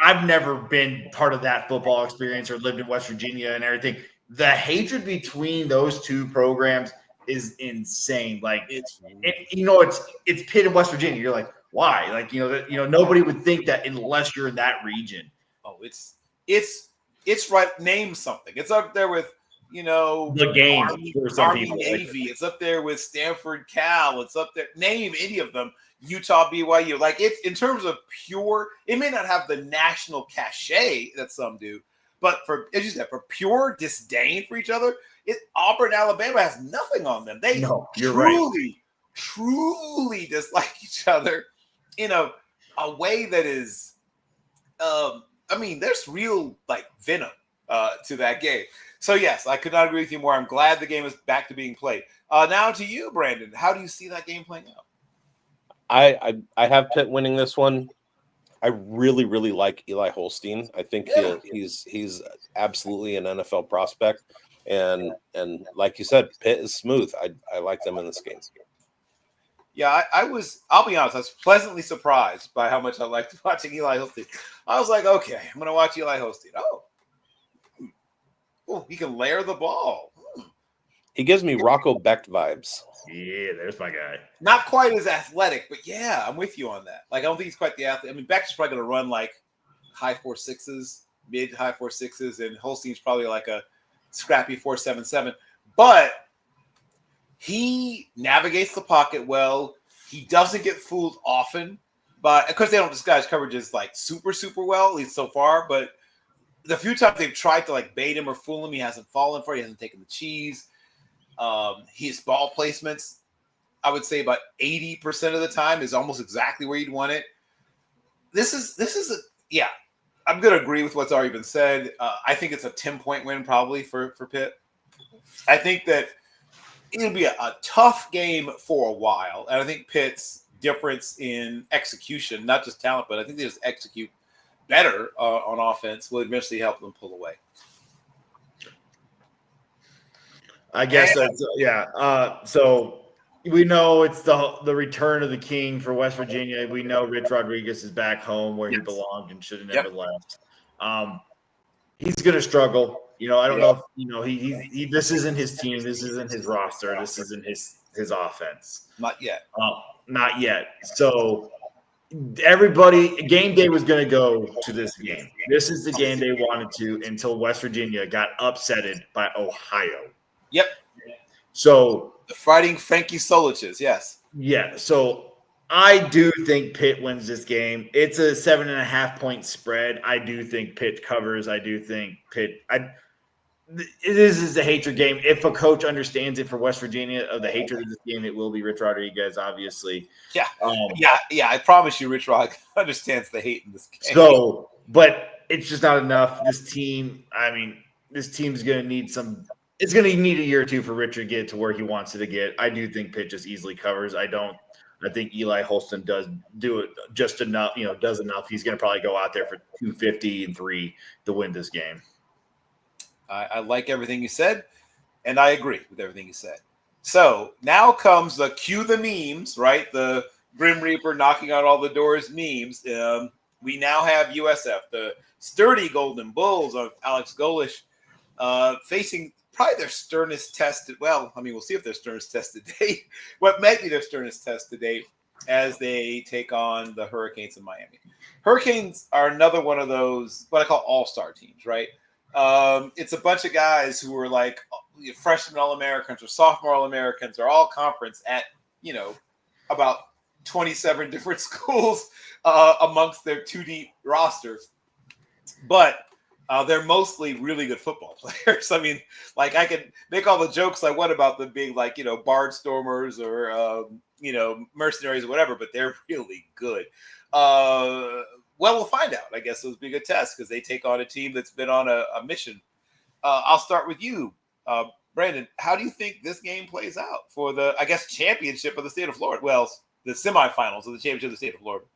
I've never been part of that football experience or lived in West Virginia and everything. The hatred between those two programs is insane. Like it's Pitt and West Virginia. You're like, why? Like, nobody would think that unless you're in that region. Oh, it's right. Name something. It's up there with, the game Army Navy. It's up there with Stanford, Cal. It's up there. Name any of them. Utah, BYU. Like, it's in terms of pure. It may not have the national cachet that some do, but as you said, for pure disdain for each other, Auburn, Alabama has nothing on them. They truly dislike each other in a way that is. There's real venom to that game. So yes, I could not agree with you more. I'm glad the game is back to being played. Now to you, Brandon. How do you see that game playing out? I have Pitt winning this one. I really, really like Eli Holstein. I think he's absolutely an NFL prospect. And like you said, Pitt is smooth. I like them in this game. Yeah, I'll be honest, I was pleasantly surprised by how much I liked watching Eli Holstein. I was like, okay, I'm going to watch Eli Holstein. Oh, he can layer the ball. He gives me Rocco Becht vibes. Yeah, there's my guy. Not quite as athletic, but yeah, I'm with you on that. Like, I don't think he's quite the athlete. I mean, Becht's probably going to run like high 4.6s, mid high 4.6s, and Holstein's probably like a scrappy 4.77. But he navigates the pocket well. He doesn't get fooled often, but of course they don't disguise coverages like super, super well, at least so far. But the few times they've tried to bait him or fool him, he hasn't fallen for it. He hasn't taken the cheese. His ball placements, I would say about 80% of the time, is almost exactly where you'd want it. This is yeah. I'm going to agree with what's already been said. I think it's a 10-point win probably for Pitt. I think that it'll be a tough game for a while. And I think Pitt's difference in execution, not just talent, but I think they just execute better on offense, will eventually help them pull away. I guess that's so we know it's the return of the king for West Virginia. We know Rich Rodriguez is back home where he belonged and should have never left. He's going to struggle. I don't know if he this isn't his team. This isn't his roster. This isn't his offense. Not yet. Not yet. So everybody, game day was going to go to this game. This is the game they wanted to until West Virginia got upsetted by Ohio. Yep. So the Fighting Frankie Soliches, yes. Yeah. So I do think Pitt wins this game. It's a 7.5-point spread. I do think Pitt covers. I do think Pitt. It is a hatred game. If a coach understands it for West Virginia of the hatred of this game, it will be Rich Rodriguez, obviously. Yeah. Yeah. I promise you, Rich Rod understands the hate in this game. So, but it's just not enough. This team's going to need some. It's going to need a year or two for Richard to get to where he wants it to get. I do think Pitt just easily covers. I think Eli Holston does do it just enough, does enough. He's going to probably go out there for 250 and 3 to win this game. I like everything you said, and I agree with everything you said. So now comes the cue the memes, right? The Grim Reaper knocking on all the doors memes. We now have USF, the sturdy Golden Bulls of Alex Golish, facing probably their sternest test. Well, we'll see if their sternest test to date. What might be their sternest test to date as they take on the Hurricanes in Miami. Hurricanes are another one of those, what I call all-star teams, right? It's a bunch of guys who are like freshman All-Americans or sophomore All-Americans or all conference at, about 27 different schools amongst their 2-deep roster. But they're mostly really good football players. I can make all the jokes like, what about them being like, barnstormers or, mercenaries or whatever, but they're really good. Well, we'll find out. I guess it'll be a good test because they take on a team that's been on a mission. I'll start with you, Brandon. How do you think this game plays out for the, championship of the state of Florida? Well, the semifinals of the championship of the state of Florida.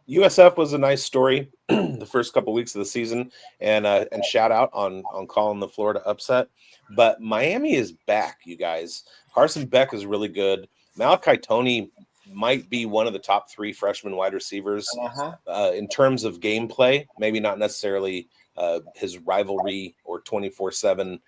USF was a nice story the first couple weeks of the season, and shout out on calling the Florida upset. But Miami is back, you guys. Carson Beck is really good. Malachi Toney might be one of the top 3 freshman wide receivers in terms of gameplay. Maybe not necessarily his rivalry or 24/7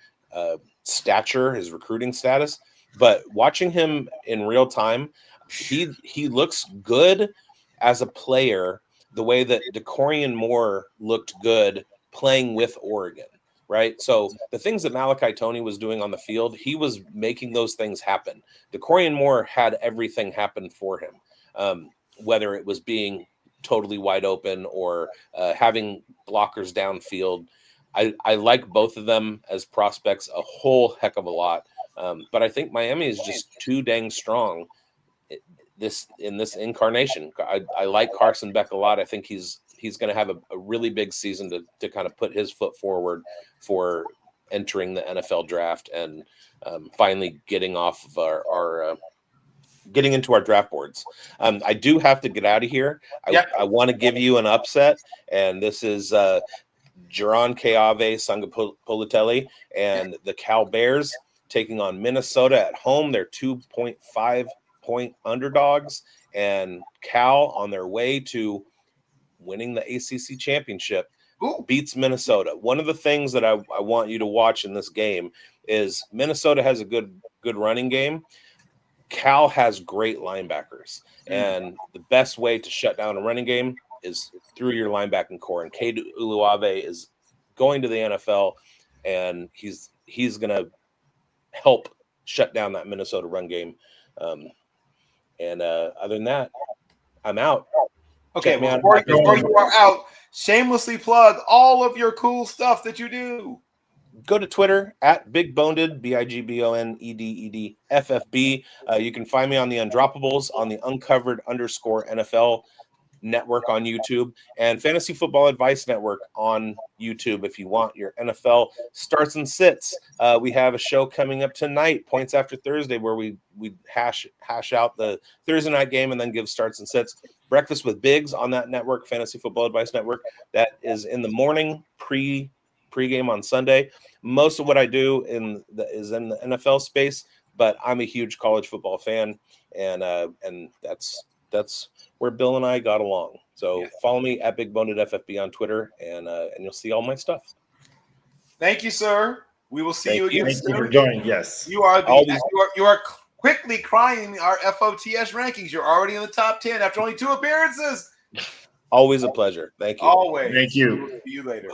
stature, his recruiting status, but watching him in real time, he looks good as a player, the way that DeCorian Moore looked good playing with Oregon, right? So the things that Malachi Toney was doing on the field, he was making those things happen. DeCorian Moore had everything happen for him, whether it was being totally wide open or having blockers downfield. I like both of them as prospects a whole heck of a lot, but I think Miami is just too dang strong in this incarnation. I like Carson Beck a lot. I think he's going to have a really big season to kind of put his foot forward for entering the NFL draft and finally getting off of our getting into our draft boards. I do have to get out of here. I want to give you an upset, and this is Jaron Keave Sangapolitelli and the Cal Bears taking on Minnesota at home. They're 2.5-point underdogs, and Cal on their way to winning the ACC championship beats Minnesota. One of the things that I want you to watch in this game is Minnesota has a good running game. Cal has great linebackers, and the best way to shut down a running game is through your linebacking core. And Cade Uluave is going to the NFL, and he's going to help shut down that Minnesota run game. And other than that, I'm out. Okay, well, before you are out, shamelessly plug all of your cool stuff that you do. go to Twitter at bigboned, BIGBONEDEDFFB. You can find me on the Undroppables, on the Uncovered_NFL network on YouTube, and Fantasy Football Advice Network on YouTube if you want your NFL starts and sits. We have a show coming up tonight, Points After Thursday, where we hash out the Thursday night game and then give starts and sits. Breakfast with Biggs on that network, Fantasy Football Advice Network. That is in the morning, pregame on Sunday. Most of what I do is in the NFL space, but I'm a huge college football fan, and that's where Bill and I got along. So follow me at bigbonedFFB on Twitter, and you'll see all my stuff. Thank you, sir. We will see you again Thank soon. you for joining. Yes, You are quickly climbing our FOTS rankings. You're already in the top 10 after only 2 appearances. Always a pleasure. Thank you. Always. Thank you. We will see you later.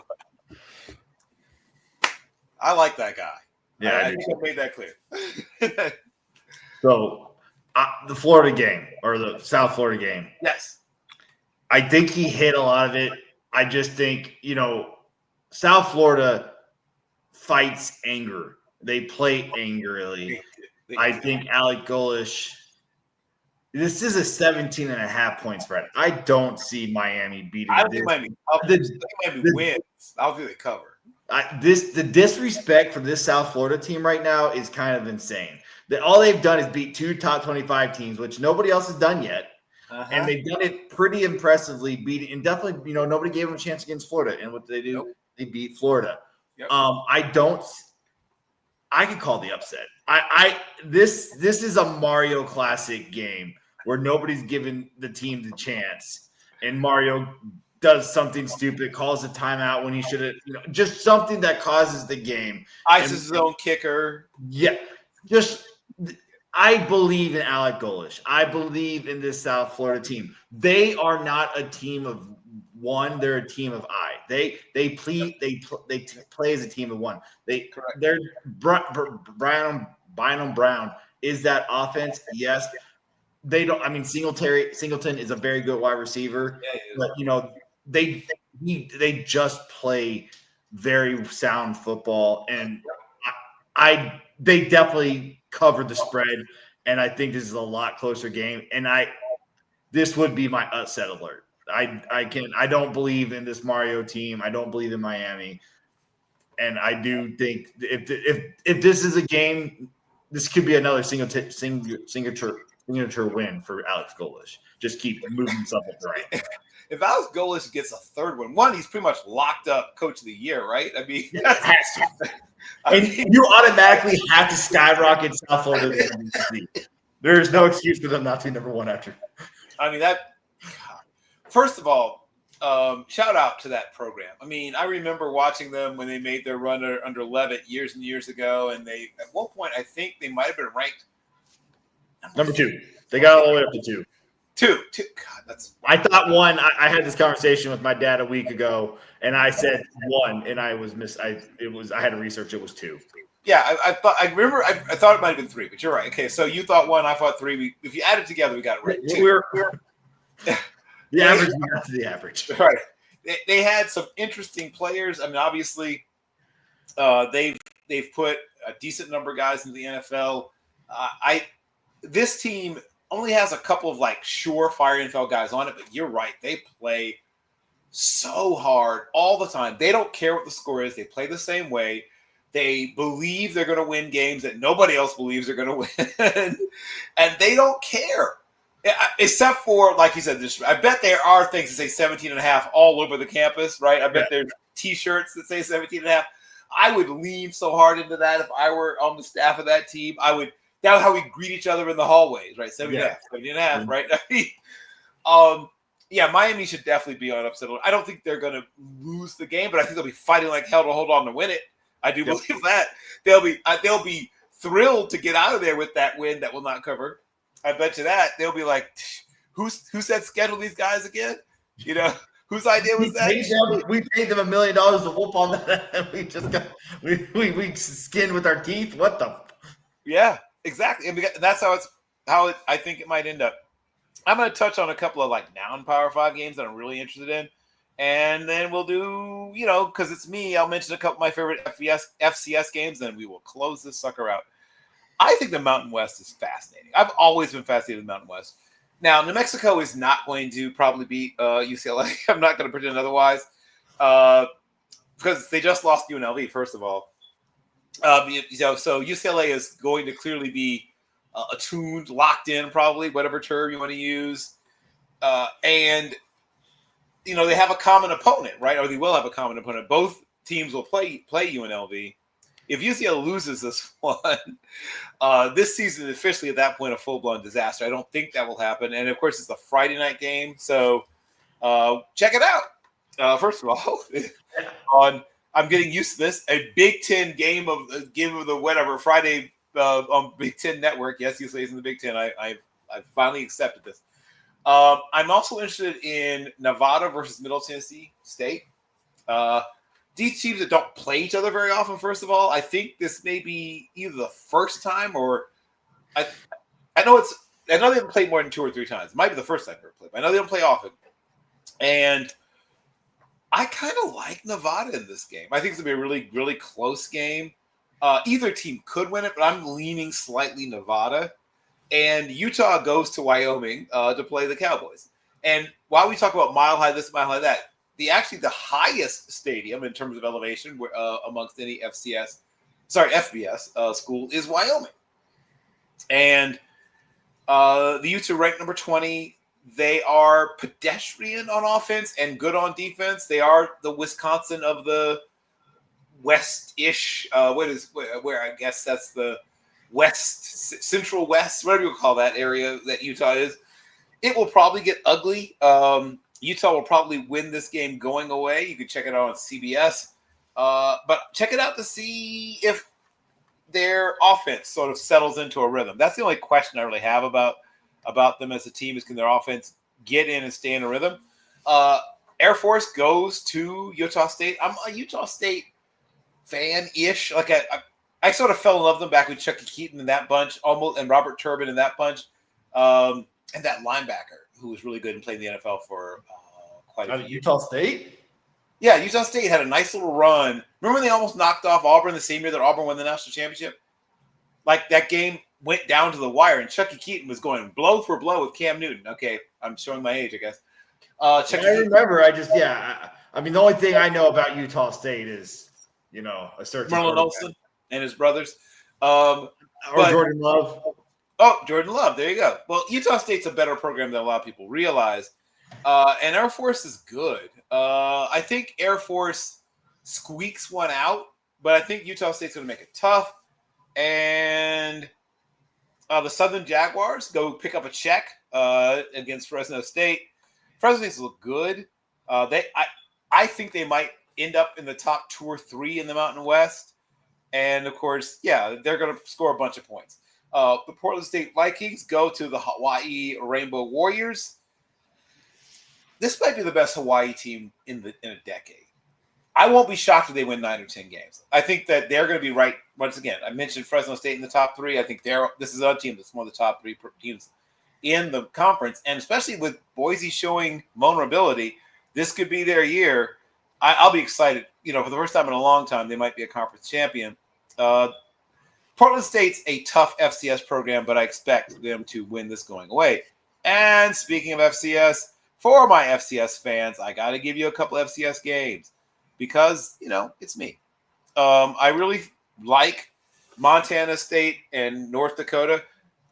I like that guy. Yeah, I think I made that clear. So the Florida game, or the South Florida game. Yes. I think he hit a lot of it. I just think, South Florida fights anger. They play angrily. I think Alec Golish, this is a 17.5-point spread. I don't see Miami beating I don't think Miami wins. I don't think they cover. The disrespect for this South Florida team right now is kind of insane. All they've done is beat 2 top 25 teams, which nobody else has done yet. And they've done it pretty impressively, beating, and definitely, nobody gave them a chance against Florida. And what did they do? Nope. They beat Florida. Yep. I could call the upset. This is a Mario Classic game where nobody's given the team the chance, and Mario does something stupid, calls a timeout when he should have, just something that causes the game. Ices his own kicker. Yeah, I believe in Alec Golish. I believe in this South Florida team. They are not a team of one; they're a team of I. They play as a team of one. They're Brian Brown is that offense. Yes, they don't. I mean, Singleton is a very good wide receiver, but they just play very sound football, and they definitely covered the spread, and I think this is a lot closer game. And this would be my upset alert. I don't believe in this Mario team. I don't believe in Miami, and I do think if this is a game, this could be another signature win for Alex Golish. Just keep moving something right. If Alex Golish gets a third one, he's pretty much locked up Coach of the Year, right? I mean, you automatically have to skyrocket South Florida. There is no excuse for them not to be number one after. I mean, first of all, shout out to that program. I mean, I remember watching them when they made their run under Levitt years and years ago, and they at one point I think they might have been ranked number 2. They got all the way up to 2. Two. God, I thought 1. I had this conversation with my dad a week ago, and I said 1, and I had to research. It was 2. Yeah, I thought it might have been 3, but you're right. Okay, so you thought 1, I thought 3. If you add it together, we got it right. 2. The average got to the average. Right. They had some interesting players. I mean, obviously, they've put a decent number of guys into the NFL. This team only has a couple of surefire NFL guys on it, but you're right. They play so hard all the time. They don't care what the score is. They play the same way. They believe they're going to win games that nobody else believes they're going to win, and they don't care. Except for, like you said, I bet there are things that say 17.5 all over the campus, right? I bet there's T-shirts that say 17.5. I would lean so hard into that if I were on the staff of that team. That's how we greet each other in the hallways, right? 17.5, right? I mean, Miami should definitely be on upset alert. I don't think they're going to lose the game, but I think they'll be fighting like hell to hold on to win it. I do believe that they'll be thrilled to get out of there with that win that will not cover. I bet you that they'll be like, who said schedule these guys again? Whose idea was that? We paid them $1 million to whoop on that, and we just got we skinned with our teeth. What the? Yeah, exactly. And that's how I think it might end up. I'm going to touch on a couple of non-Power 5 games that I'm really interested in, And then we'll do, because it's me, I'll mention a couple of my favorite FCS games, then we will close this sucker out. I think the Mountain West is fascinating. I've always been fascinated with the Mountain West. Now, New Mexico is not going to probably beat UCLA. I'm not going to pretend otherwise because they just lost UNLV, first of all. So UCLA is going to clearly be attuned, locked in, probably, whatever term you want to use. And they have a common opponent, right? Or they will have a common opponent. Both teams will play UNLV. If UCLA loses this one, this season is officially at that point a full-blown disaster. I don't think that will happen. And, of course, it's a Friday night game. So check it out. First of all, I'm getting used to this. A Big Ten game of the whatever Friday on Big Ten Network. Yes, UCLA is in the Big Ten. I've finally accepted this. I'm also interested in Nevada versus Middle Tennessee State. These teams that don't play each other very often, first of all, I think this may be either the first time or I know they haven't played more than 2 or 3 times. It might be the first time they've ever played. I know they don't play often. And I kind of like Nevada in this game. I think it's going to be a really, really close game. Either team could win it, but I'm leaning slightly Nevada. And Utah goes to Wyoming to play the Cowboys. And while we talk about mile high this, mile high that, the highest stadium in terms of elevation amongst any FBS school is Wyoming. And the Utes are ranked number 20. They are pedestrian on offense and good on defense. They are the Wisconsin of the West-ish. Where I guess that's the West, Central West, whatever you call that area that Utah is. It will probably get ugly. Utah will probably win this game going away. You can check it out on CBS. But check it out to see if their offense sort of settles into a rhythm. That's the only question I really have about them as a team is can their offense get in and stay in a rhythm. Air Force goes to Utah State. I'm a Utah State fan-ish. Like I sort of fell in love with them back with Chucky Keaton and that bunch, almost, and Robert Turbin and that bunch, and that linebacker who was really good and played in the NFL for quite a few years. Utah State? Yeah, Utah State had a nice little run. Remember when they almost knocked off Auburn the same year that Auburn won the national championship? Like that game went down to the wire, and Chucky Keaton was going blow for blow with Cam Newton. Okay, I'm showing my age, I guess. I remember. I mean, the only thing I know about Utah State is, a certain Merlin Olsen and his brothers. Jordan Love. Oh, Jordan Love. There you go. Well, Utah State's a better program than a lot of people realize. And Air Force is good. I think Air Force squeaks one out, but I think Utah State's going to make it tough. And the Southern Jaguars go pick up a check against Fresno State. Fresno State look good. I think they might end up in the top 2 or 3 in the Mountain West. And, of course, yeah, they're going to score a bunch of points. The Portland State Vikings go to the Hawaii Rainbow Warriors. This might be the best Hawaii team in a decade. I won't be shocked if they win 9 or 10 games. I think that they're going to be right. Once again, I mentioned Fresno State in the top 3. I think this is a team that's one of the top 3 teams in the conference. And especially with Boise showing vulnerability, this could be their year. I'll be excited. For the first time in a long time, they might be a conference champion. Portland State's a tough FCS program, but I expect them to win this going away. And speaking of FCS, for my FCS fans, I got to give you a couple FCS games because, it's me. I really like Montana State and North Dakota.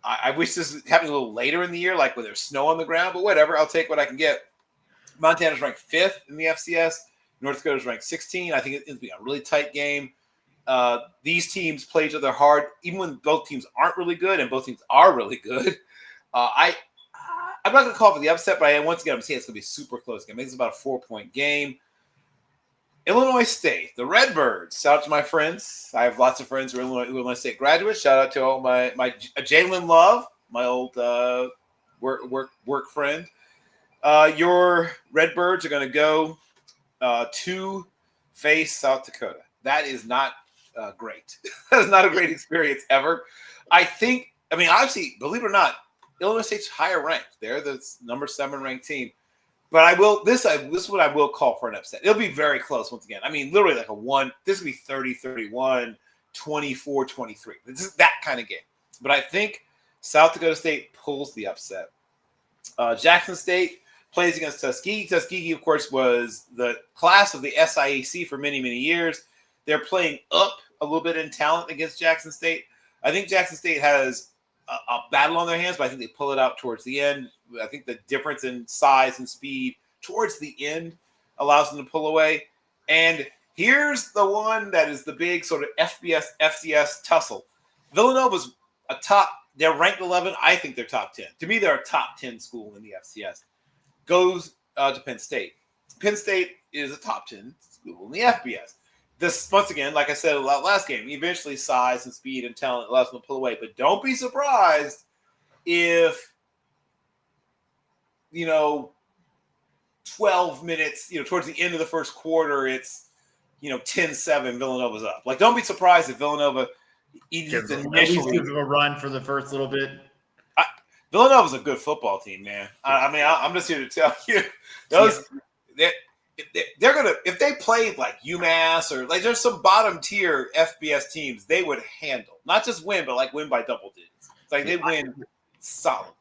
I wish this happened a little later in the year, like when there's snow on the ground, but whatever. I'll take what I can get. Montana's ranked 5th in the FCS. North Dakota's ranked 16. I think it'll be a really tight game. These teams play each other hard, even when both teams aren't really good and both teams are really good. I'm not going to call for the upset, but I'm saying it's going to be a super close game. I think it's about a 4-point game. Illinois State, the Redbirds. Shout out to my friends. I have lots of friends who are Illinois State graduates. Shout out to all my Jalen Love, my old work friend. Your Redbirds are going to go to face South Dakota. That is not great. That is not a great experience ever. Obviously, believe it or not, Illinois State's higher ranked. They're the number 7 ranked team. But I will this is what I will call for an upset. It'll be very close once again. I mean, literally like a one. This will be 30-31, 24-23. This is that kind of game. But I think South Dakota State pulls the upset. Jackson State plays against Tuskegee. Tuskegee, of course, was the class of the SIAC for many, many years. They're playing up a little bit in talent against Jackson State. I think Jackson State has a battle on their hands, but I think they pull it out towards the end. I think the difference in size and speed towards the end allows them to pull away. And here's the one that is the big sort of FCS tussle. Villanova's they're ranked 11. I think they're top 10. To me, they're a top 10 school in the FCS. Goes to Penn State. Penn State is a top 10 school in the FBS. This, once again, like I said last game, eventually size and speed and talent allows them to pull away. But don't be surprised if, 12 minutes, towards the end of the first quarter, it's, 10-7, Villanova's up. Like, don't be surprised if Villanova gives them a run for the first little bit. Villanova's a good football team, man. I'm just here to tell you, they're gonna, if they played like UMass or like there's some bottom tier FBS teams, they would handle, not just win, but like win by double digits. It's like they win solidly.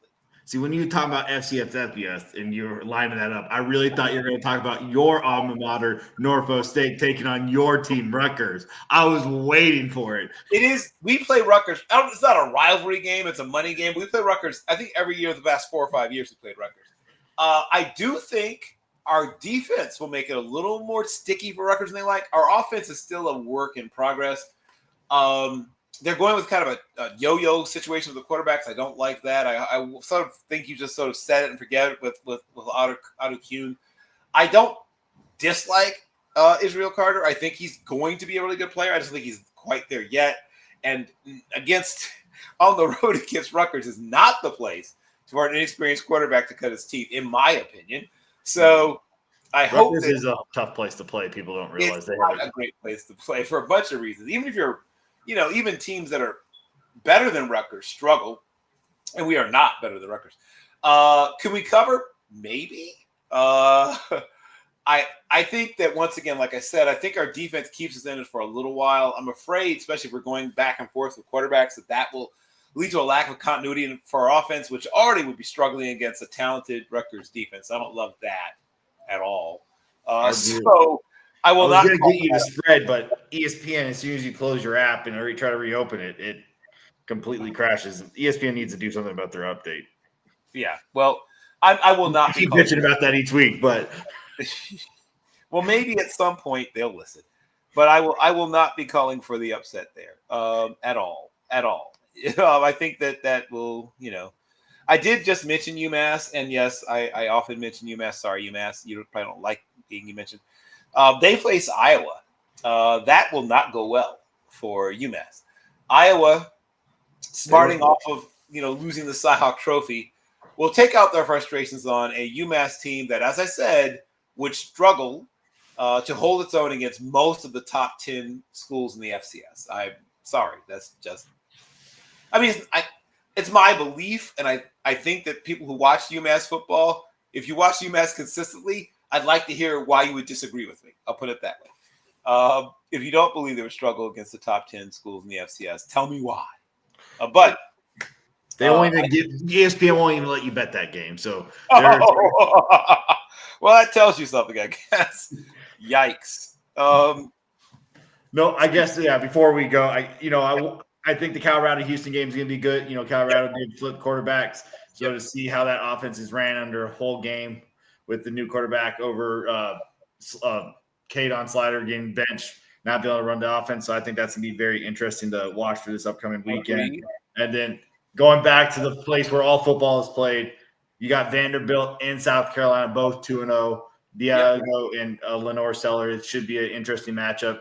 See, when you talk about FBS, and you're lining that up, I really thought you were going to talk about your alma mater, Norfolk State, taking on your team, Rutgers. I was waiting for it. It is. We play Rutgers. It's not a rivalry game. It's a money game. We play Rutgers, I think, every year the past 4 or 5 years we played Rutgers. I do think our defense will make it a little more sticky for Rutgers than they like. Our offense is still a work in progress. They're going with kind of a yo-yo situation with the quarterbacks. I don't like that. I sort of think you just sort of set it and forget it with Otto Kuhn. I don't dislike Israel Carter. I think he's going to be a really good player. I just think he's quite there yet. And on the road against Rutgers is not the place for an inexperienced quarterback to cut his teeth, in my opinion. So I hope this is a tough place to play. People don't realize it's not a great place to play for a bunch of reasons. Even if you're even teams that are better than Rutgers struggle, and we are not better than Rutgers. Can we cover? Maybe. I think that once again, like I said, I think our defense keeps us in it for a little while. I'm afraid, especially if we're going back and forth with quarterbacks, that will lead to a lack of continuity for our offense, which already would be struggling against a talented Rutgers defense. I don't love that at all. So I was not going to get you the spread, but ESPN, as soon as you close your app and try to reopen it, it completely crashes. ESPN needs to do something about their update. Yeah, well, I will not keep bitching about that each week, but well, maybe at some point they'll listen. But I will not be calling for the upset there at all. I think that will, I did just mention UMass, and yes, I often mention UMass. Sorry, UMass, you probably don't like being mentioned. They face Iowa. That will not go well for UMass. Iowa, smarting off of losing the Cyhawk Trophy, will take out their frustrations on a UMass team that, as I said, would struggle to hold its own against most of the top 10 schools in the FCS. I'm sorry, that's just. I mean, it's my belief, and I think that people who watch UMass football, if you watch UMass consistently, I'd like to hear why you would disagree with me. I'll put it that way. If you don't believe they would struggle against the top 10 schools in the FCS, tell me why. But they won't even ESPN won't even let you bet that game. So, well, that tells you something, I guess. Yikes. No, I guess before we go, I think the Colorado Houston game is going to be good. Colorado did flip quarterbacks, so to see how that offense is ran under a whole game with the new quarterback over Kadon Slider getting benched, not being able to run the offense. So I think that's going to be very interesting to watch for this upcoming weekend. And then going back to the place where all football is played, you got Vanderbilt and South Carolina, both 2-0. Diego and Lenore Sellers. It should be an interesting matchup.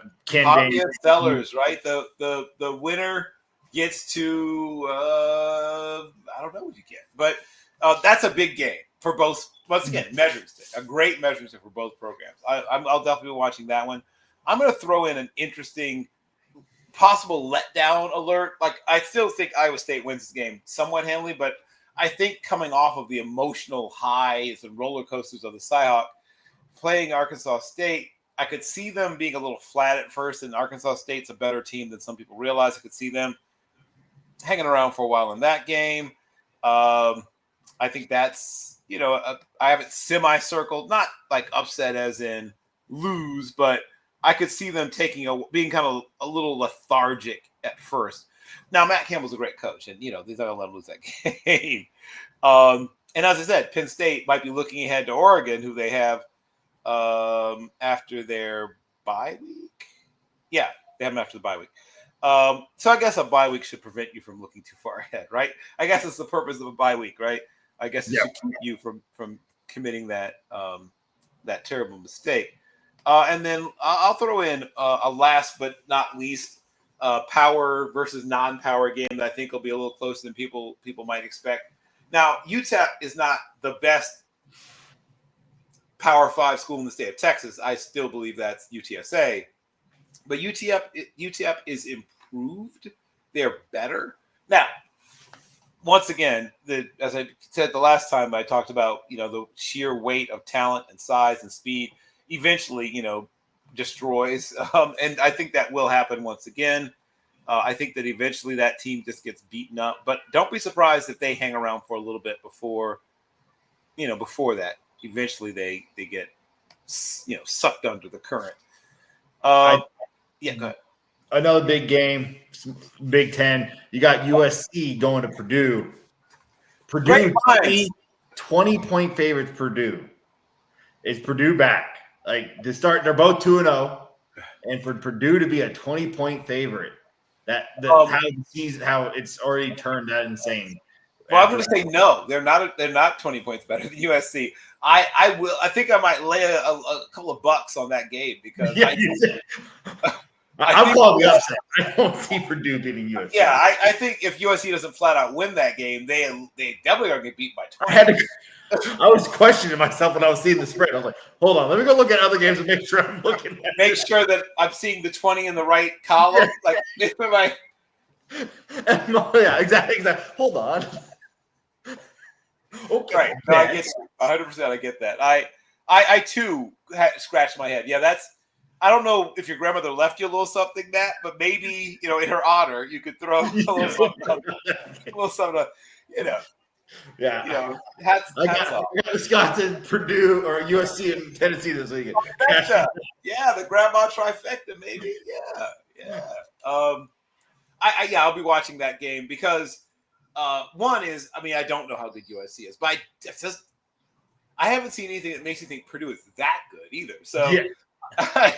Sellers, right? The winner gets to I don't know what you get, but that's a big game for both. Once again, measuring stick, a great measuring stick for both programs. I'll definitely be watching that one. I'm going to throw in an interesting possible letdown alert. Like, I still think Iowa State wins this game somewhat handily, but I think coming off of the emotional highs and roller coasters of the Cyhawk, playing Arkansas State, I could see them being a little flat at first, and Arkansas State's a better team than some people realize. I could see them hanging around for a while in that game. I think that's, I have it semi-circled, not like upset as in lose, but I could see them being kind of a little lethargic at first. Now, Matt Campbell's a great coach, and, they're not going to let him lose that game. And as I said, Penn State might be looking ahead to Oregon, who they have after their bye week. Yeah, they have them after the bye week. So I guess a bye week should prevent you from looking too far ahead, right? I guess it's the purpose of a bye week, right? I guess it should keep you from committing that terrible mistake. And then I'll throw in a last but not least power versus non-power game that I think will be a little closer than people might expect. Now, UTEP is not the best Power 5 school in the state of Texas. I still believe that's UTSA. But UTEP is improved. They're better. Now, once again, as I said the last time I talked about, the sheer weight of talent and size and speed eventually, destroys. And I think that will happen once again. I think that eventually that team just gets beaten up. But don't be surprised if they hang around for a little bit before that. Eventually they get, sucked under the current. Go ahead. Another big game, Big Ten. You got USC going to Purdue. Purdue, 20-point favorites. Purdue. Is Purdue back? Like to start, they're both 2-0, and for Purdue to be a 20-point favorite, how it's already turned that insane. Well, I'm going to say no. They're not 20 points better than USC. I think I might lay a couple of bucks on that game because I'm calling the upset. I don't see Purdue beating USC. Yeah, I think if USC doesn't flat out win that game, they definitely are going to get beat by 20. I was questioning myself when I was seeing the spread. I was like, hold on, let me go look at other games and make sure I'm looking at Make sure that I'm seeing the 20 in the right column. Yeah. Like, yeah, exactly. Hold on. Okay. Right. No, I get 100%. I get that. I too scratched my head. Yeah, I don't know if your grandmother left you a little something, Matt, but maybe, in her honor, you could throw a little something, Yeah. Hats I got Wisconsin, Purdue, or USC and Tennessee this weekend. Yeah, the grandma trifecta, maybe. Yeah. I'll be watching that game because one is, I don't know how good USC is, but I haven't seen anything that makes me think Purdue is that good either. So, I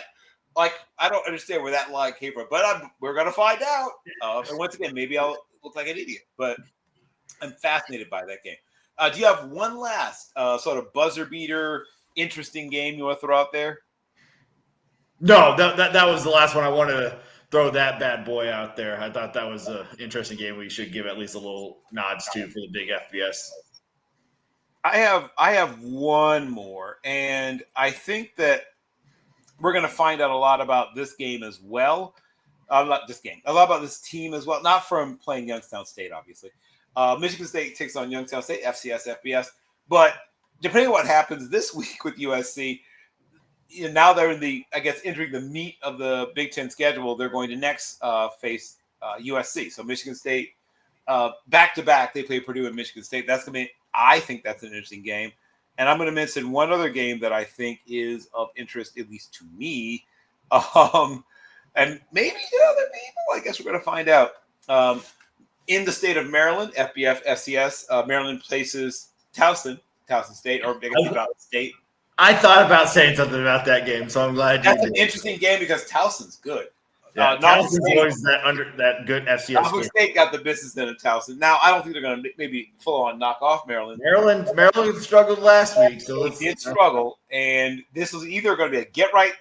don't understand where that line came from, but we're gonna find out. And once again, maybe I'll look like an idiot, but I'm fascinated by that game. Do you have one last sort of buzzer beater, interesting game you want to throw out there? No, that was the last one. I wanted to throw that bad boy out there. I thought that was an interesting game. We should give at least a little nods to for the big FBS. I have one more, and I think that we're going to find out a lot about this game as well. Not this game, a lot about this team as well. Not from playing Youngstown State, obviously. Michigan State takes on Youngstown State, FCS, FBS. But depending on what happens this week with USC, now they're entering the meat of the Big Ten schedule. They're going to next face USC. So Michigan State, back to back, they play Purdue and Michigan State. I think that's an interesting game. And I'm going to mention one other game that I think is of interest, at least to me, and maybe to other people. I guess we're going to find out. In the state of Maryland, FBF, FCS, Maryland places Towson State, or I guess about State. I thought about saying something about that game, so I'm glad That's an interesting game because Towson's good. Yeah, Towson's always that good FCS. Norfolk State got the business then of Towson. Now, I don't think they're going to maybe full on knock off Maryland. Maryland struggled last week, so they did struggle, and this was either going to be a get right,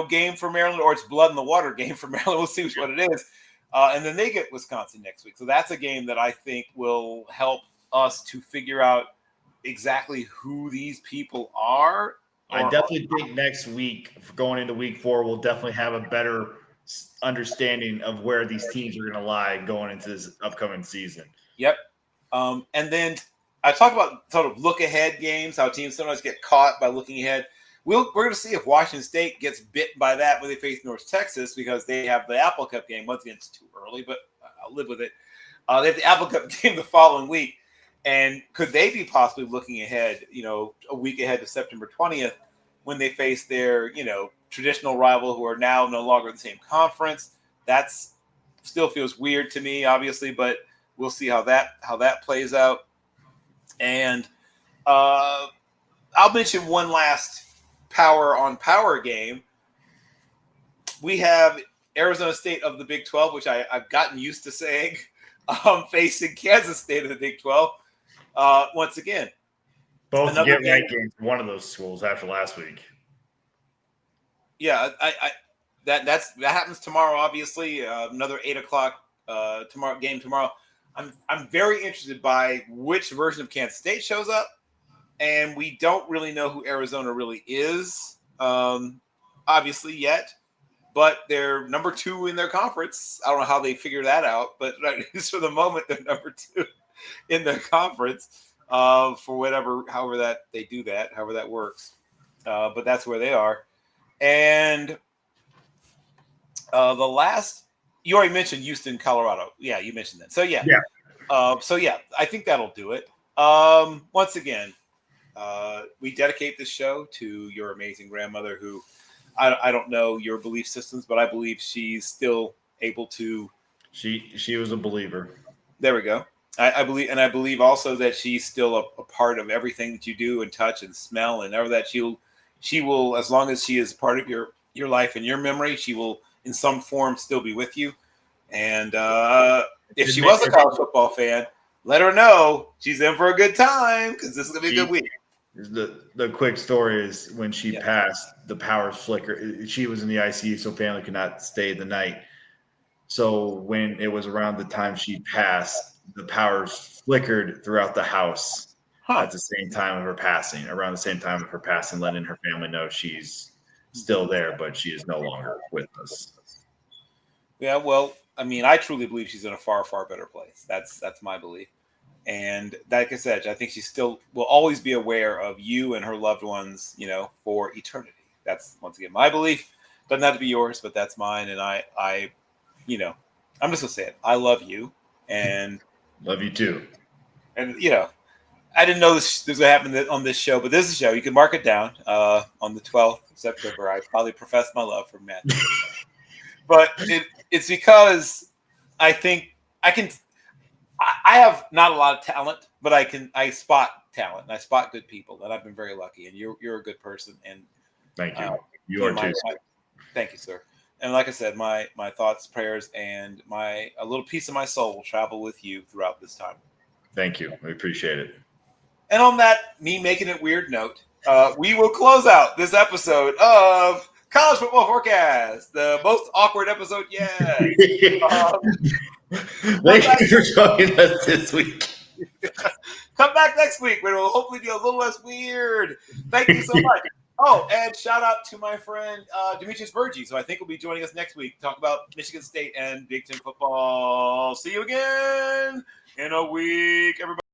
game for Maryland, or it's blood in the water game for Maryland. We'll see what it is. And then they get Wisconsin next week. So that's a game that I think will help us to figure out exactly who these people are. I definitely think next week, going into week 4, we'll definitely have a better understanding of where these teams are going to lie going into this upcoming season. Yep. And then I talk about sort of look ahead games, how teams sometimes get caught by looking ahead. We're going to see if Washington State gets bit by that when they face North Texas because they have the Apple Cup game. Once again, it's too early, but I'll live with it. They have the Apple Cup game the following week. And could they be possibly looking ahead, a week ahead to September 20th when they face their, traditional rival who are now no longer in the same conference? That's still feels weird to me, obviously, but we'll see how that plays out. And I'll mention one last power on power game. We have Arizona State of the Big 12, which I've gotten used to saying, facing Kansas State of the Big 12. Once again, both get right games for one of those schools after last week. Yeah, that happens tomorrow. Obviously, another 8:00 tomorrow. I'm very interested by which version of Kansas State shows up, and we don't really know who Arizona really is, obviously yet. But they're number 2 in their conference. I don't know how they figure that out, but right, for the moment, they're number 2 in their conference for however that works. But that's where they are. And the last, you already mentioned Houston, Colorado. Yeah, you mentioned that. So yeah. I think that'll do it. Once again, we dedicate this show to your amazing grandmother who I don't know your belief systems, but I believe she's still able to. She was a believer. There we go. I believe also that she's still a part of everything that you do and touch and smell and ever that she will, as long as she is part of your life and your memory, she will in some form still be with you. And if she was a college football fan, let her know she's in for a good time because this is gonna be a good week. The quick story is when she passed, the power flickered. She was in the ICU, so family could not stay the night. So when it was around the time she passed, the power flickered throughout the house at the same time of her passing, around the same time of her passing, letting her family know she's still there, but she is no longer with us. Yeah, well, I mean, I truly believe she's in a far, far better place. That's my belief. And like I said, I think she still will always be aware of you and her loved ones, for eternity. That's, once again, my belief. Doesn't have to be yours, but that's mine. And I'm just going to say it. I love you. And love you too. And, I didn't know this was going to happen on this show, but this is a show. You can mark it down on the 12th of September. I probably professed my love for Matt. But it's because I think I have not a lot of talent, but I spot talent and I spot good people, and I've been very lucky. And you're a good person, and thank you. You are too. Thank you, sir. And like I said, my thoughts, prayers, and a little piece of my soul will travel with you throughout this time. Thank you. We appreciate it. And on that, me making it weird note, we will close out this episode of College Football Forecast, the most awkward episode yet. Thank you for joining us this week. Come back next week when we'll hopefully be a little less weird. Thank you so much. Oh, and shout out to my friend Demetrius Burgess, who I think will be joining us next week to talk about Michigan State and Big Ten football. See you again in a week, everybody.